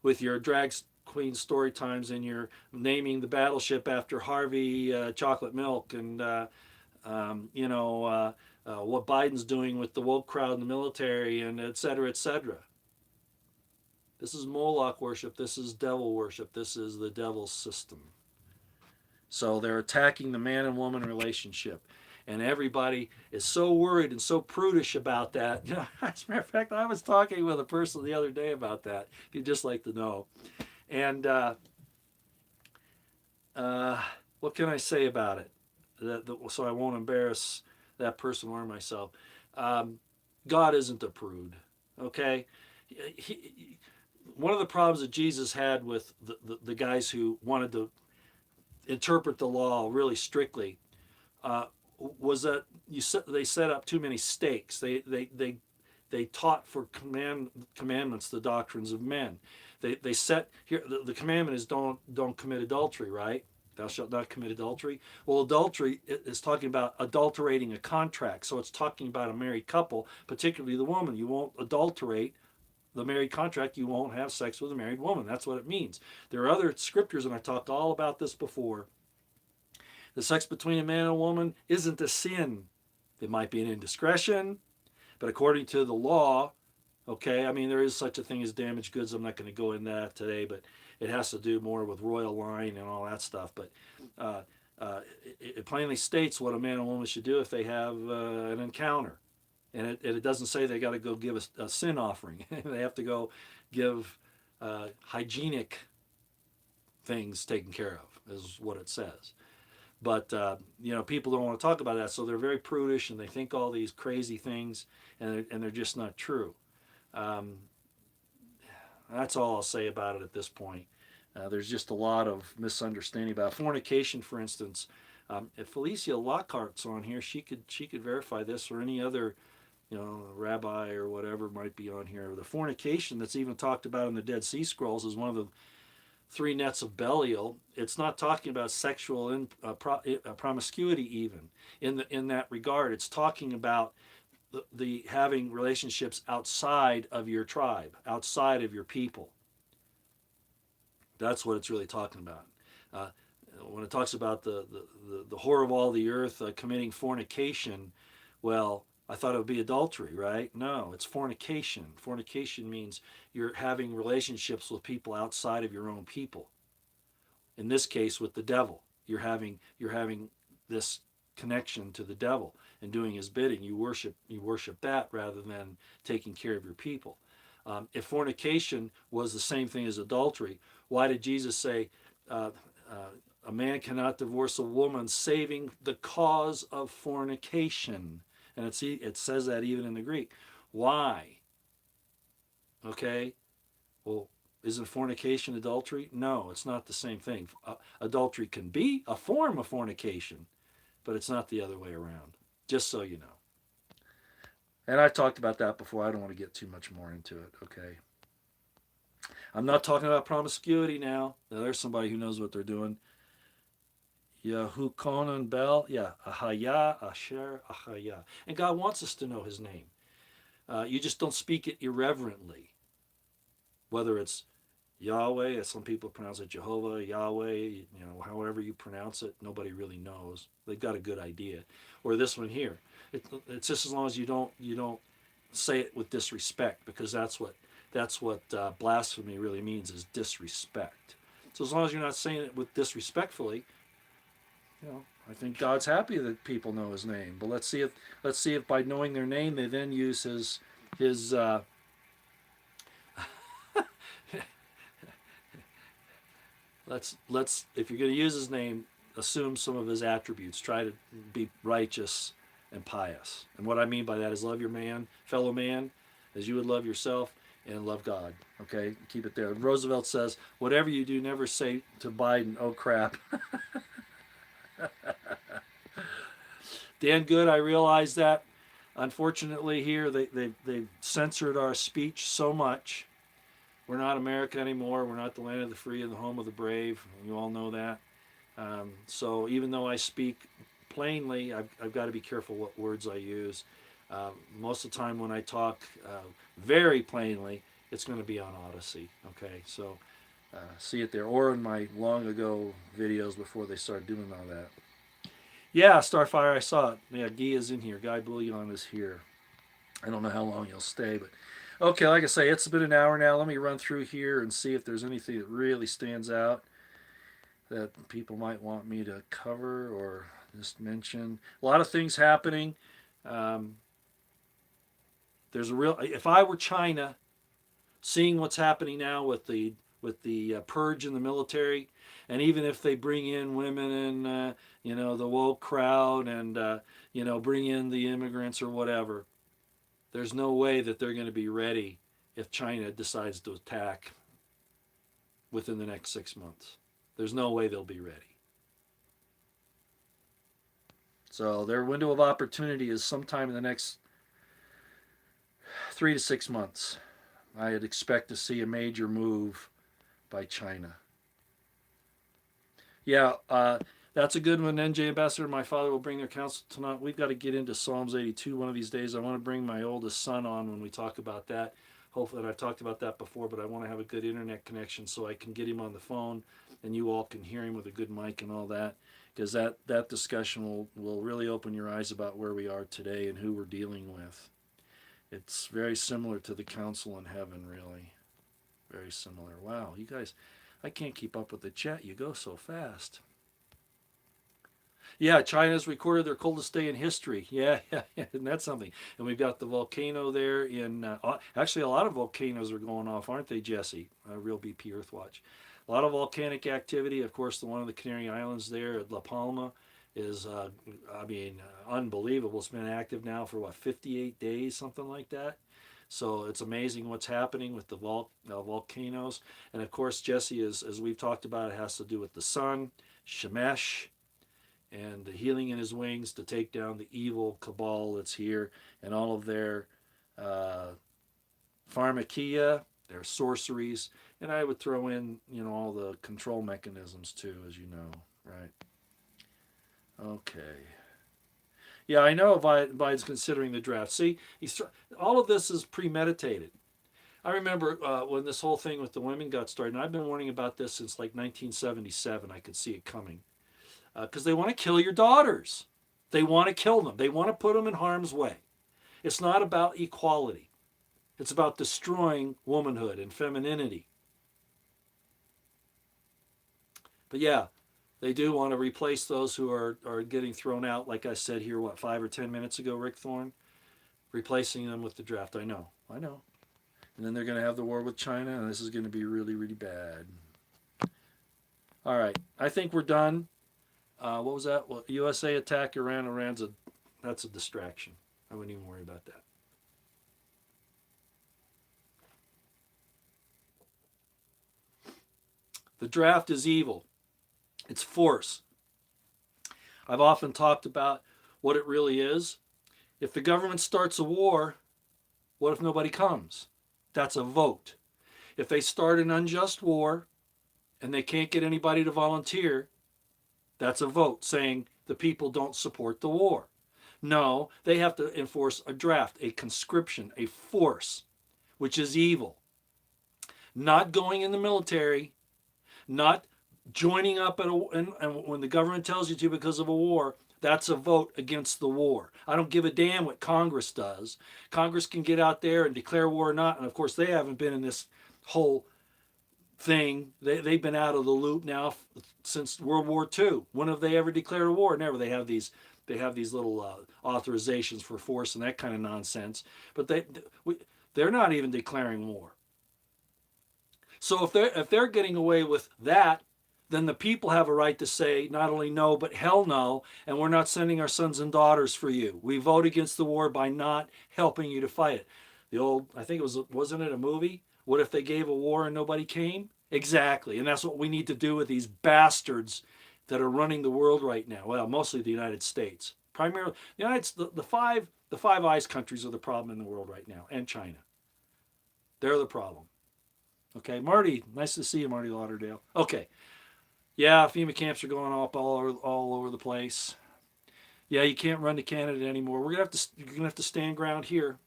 With your drag queen story times and your naming the battleship after Harvey chocolate milk, and what Biden's doing with the woke crowd in the military, and et cetera, et cetera. This is Moloch worship. This is devil worship. This is the devil's system. So they're attacking the man and woman relationship. And everybody is so worried and so prudish about that. You know, as a matter of fact, I was talking with a person the other day about that, if you'd just like to know. And what can I say about it? So I won't embarrass that person or myself. God isn't a prude, okay? One of the problems that Jesus had with the guys who wanted to interpret the law really strictly was that they set up too many stakes. They taught for commandments the doctrines of men. They set here the commandment is don't commit adultery, right? Thou shalt not commit adultery. Well, adultery is talking about adulterating a contract. So it's talking about a married couple, particularly the woman. You won't adulterate the married contract. You won't have sex with a married woman. That's what it means. There are other scriptures, and I talked all about this before. The sex between a man and a woman isn't a sin. It might be an indiscretion, but according to the law, okay, I mean, there is such a thing as damaged goods. I'm not going to go into that today, but it has to do more with royal line and all that stuff. But it plainly states what a man and woman should do if they have an encounter. And it doesn't say they got to go give a sin offering. They have to go give hygienic things taken care of, is what it says. But people don't want to talk about that, so they're very prudish, and they think all these crazy things, and they're just not true. That's all I'll say about it at this point. There's just a lot of misunderstanding about fornication, for instance. If Felicia Lockhart's on here, she could verify this, or any other rabbi or whatever might be on here. The fornication that's even talked about in the Dead Sea Scrolls is one of the three nets of Belial. It's not talking about sexual promiscuity even in that regard. It's talking about the having relationships outside of your tribe, outside of your people. That's what it's really talking about. When it talks about the whore of all the earth committing fornication, well, I thought it would be adultery, right? No, it's fornication. Fornication means you're having relationships with people outside of your own people. In this case, with the devil, you're having this connection to the devil and doing his bidding. You worship that rather than taking care of your people. If fornication was the same thing as adultery, why did Jesus say a man cannot divorce a woman saving the cause of fornication? And it says that even in the Greek. Why? Okay. Well, isn't fornication adultery? No, it's not the same thing. Adultery can be a form of fornication, but it's not the other way around. Just so you know. And I talked about that before. I don't want to get too much more into it. Okay. I'm not talking about promiscuity now. There's somebody who knows what they're doing. Yahukonan Bel, yeah, Ahaya, Asher, Ahaya. And God wants us to know his name. You just don't speak it irreverently. Whether it's Yahweh, as some people pronounce it, Jehovah, Yahweh, however you pronounce it, nobody really knows. They've got a good idea. Or this one here. It's just as long as you don't say it with disrespect, because that's what blasphemy really means, is disrespect. So as long as you're not saying it with disrespectfully, I think God's happy that people know his name. But let's see if by knowing their name they then use his Let's if you're going to use his name, assume some of his attributes. Try to be righteous and pious. And what I mean by that is love your fellow man, as you would love yourself, and love God. Okay, keep it there. And Roosevelt says, whatever you do, never say to Biden, "Oh crap." Dan Good, I realize that. Unfortunately, here they've censored our speech so much. We're not America anymore. We're not the land of the free and the home of the brave. You all know that. So even though I speak plainly, I've got to be careful what words I use. Most of the time when I talk very plainly, it's going to be on Odyssey. Okay, so see it there, or in my long ago videos before they started doing all that. Yeah, Starfire, I saw it. Yeah, Guy is in here. Guy Bullion is here. I don't know how long he'll stay, but okay, like I say, it's been an hour now. Let me run through here and see if there's anything that really stands out that people might want me to cover or just mention. A lot of things happening. Um, there's a real. If I were China, seeing what's happening now with the purge in the military, and even if they bring in women and the woke crowd and bring in the immigrants or whatever, there's no way that they're going to be ready if China decides to attack within the next 6 months. There's no way they'll be ready. So their window of opportunity is sometime in the next 3 to 6 months. I'd expect to see a major move by China. Yeah, that's a good one, NJ Ambassador. My father will bring their counsel tonight. We've got to get into Psalms 82 one of these days. I want to bring my oldest son on when we talk about that. Hopefully, and I've talked about that before, but I want to have a good internet connection so I can get him on the phone and you all can hear him with a good mic and all that. Because that discussion will really open your eyes about where we are today and who we're dealing with. It's very similar to the council in heaven, really. Very similar. Wow, you guys, I can't keep up with the chat. You go so fast. Yeah, China's recorded their coldest day in history. Yeah, isn't that something? And we've got the volcano there in. Actually, a lot of volcanoes are going off, aren't they, Jesse? Real BP Earthwatch. A lot of volcanic activity. Of course, the one of the Canary Islands there at La Palma is, unbelievable. It's been active now for 58 days, something like that. So it's amazing what's happening with the volcanoes. And of course, Jesse, as we've talked about, it has to do with the sun, Shemesh, and the healing in his wings to take down the evil cabal that's here and all of their pharmakia, their sorceries, and I would throw in, all the control mechanisms too, as you know, right? Okay. Yeah, I know Biden's considering the draft. See, all of this is premeditated. I remember when this whole thing with the women got started, and I've been warning about this since like 1977. I could see it coming. Because they want to kill your daughters. They want to kill them. They want to put them in harm's way. It's not about equality. It's about destroying womanhood and femininity. But yeah, they do want to replace those who are getting thrown out, like I said here, 5 or 10 minutes ago, Rick Thorne? Replacing them with the draft. I know. And then they're going to have the war with China, and this is going to be really, really bad. All right. I think we're done. What was that? Well, USA attack Iran. That's a distraction. I wouldn't even worry about that. The draft is evil. It's force. I've often talked about what it really is. If the government starts a war, what if nobody comes? That's a vote. If they start an unjust war and they can't get anybody to volunteer, that's a vote saying the people don't support the war. No, they have to enforce a draft, a conscription, a force, which is evil. Not going in the military, not joining up and when the government tells you to because of a war, that's a vote against the war. I don't give a damn what Congress does. Congress can get out there and declare war or not. And of course, they haven't been in this whole thing. They've been out of the loop now since World War II. When have they ever declared a war? Never. They have these little authorizations for force and that kind of nonsense. But they're not even declaring war. So if they're getting away with that, then the people have a right to say not only no, but hell no, and we're not sending our sons and daughters for you. We vote against the war by not helping you to fight it. The old, I think it was, wasn't it a movie? What if they gave a war and nobody came? Exactly. And that's what we need to do with these bastards that are running the world right now. Well, mostly the United States. Primarily, the five eyes countries are the problem in the world right now, and China. They're the problem. Okay, Marty, nice to see you, Marty Lauderdale. Okay, yeah, FEMA camps are going up all over the place. Yeah, you can't run to Canada anymore. You're gonna have to stand ground here.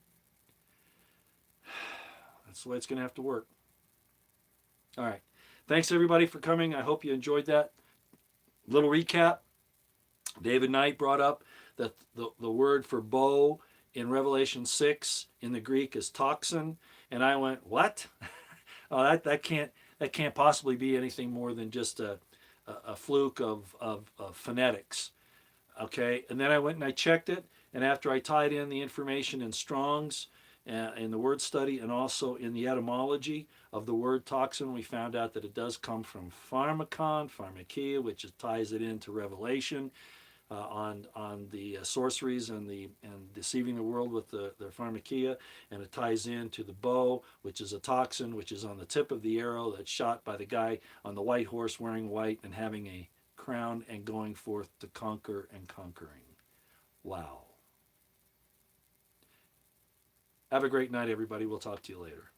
That's the way it's gonna have to work. All right, thanks everybody for coming. I hope you enjoyed that little recap. David Knight brought up that the word for bow in Revelation 6 in the Greek is toxin, and I went, what? Oh, that can't possibly be anything more than just a fluke of phonetics. Okay, and then I went and I checked it, and after I tied in the information in Strong's, in the word study, and also in the etymology of the word toxin, we found out that it does come from pharmakon, pharmakia, which ties it into Revelation, on the sorceries and deceiving the world with their pharmakia, and it ties into the bow, which is a toxin, which is on the tip of the arrow that's shot by the guy on the white horse wearing white and having a crown and going forth to conquer and conquering. Wow. Have a great night, everybody. We'll talk to you later.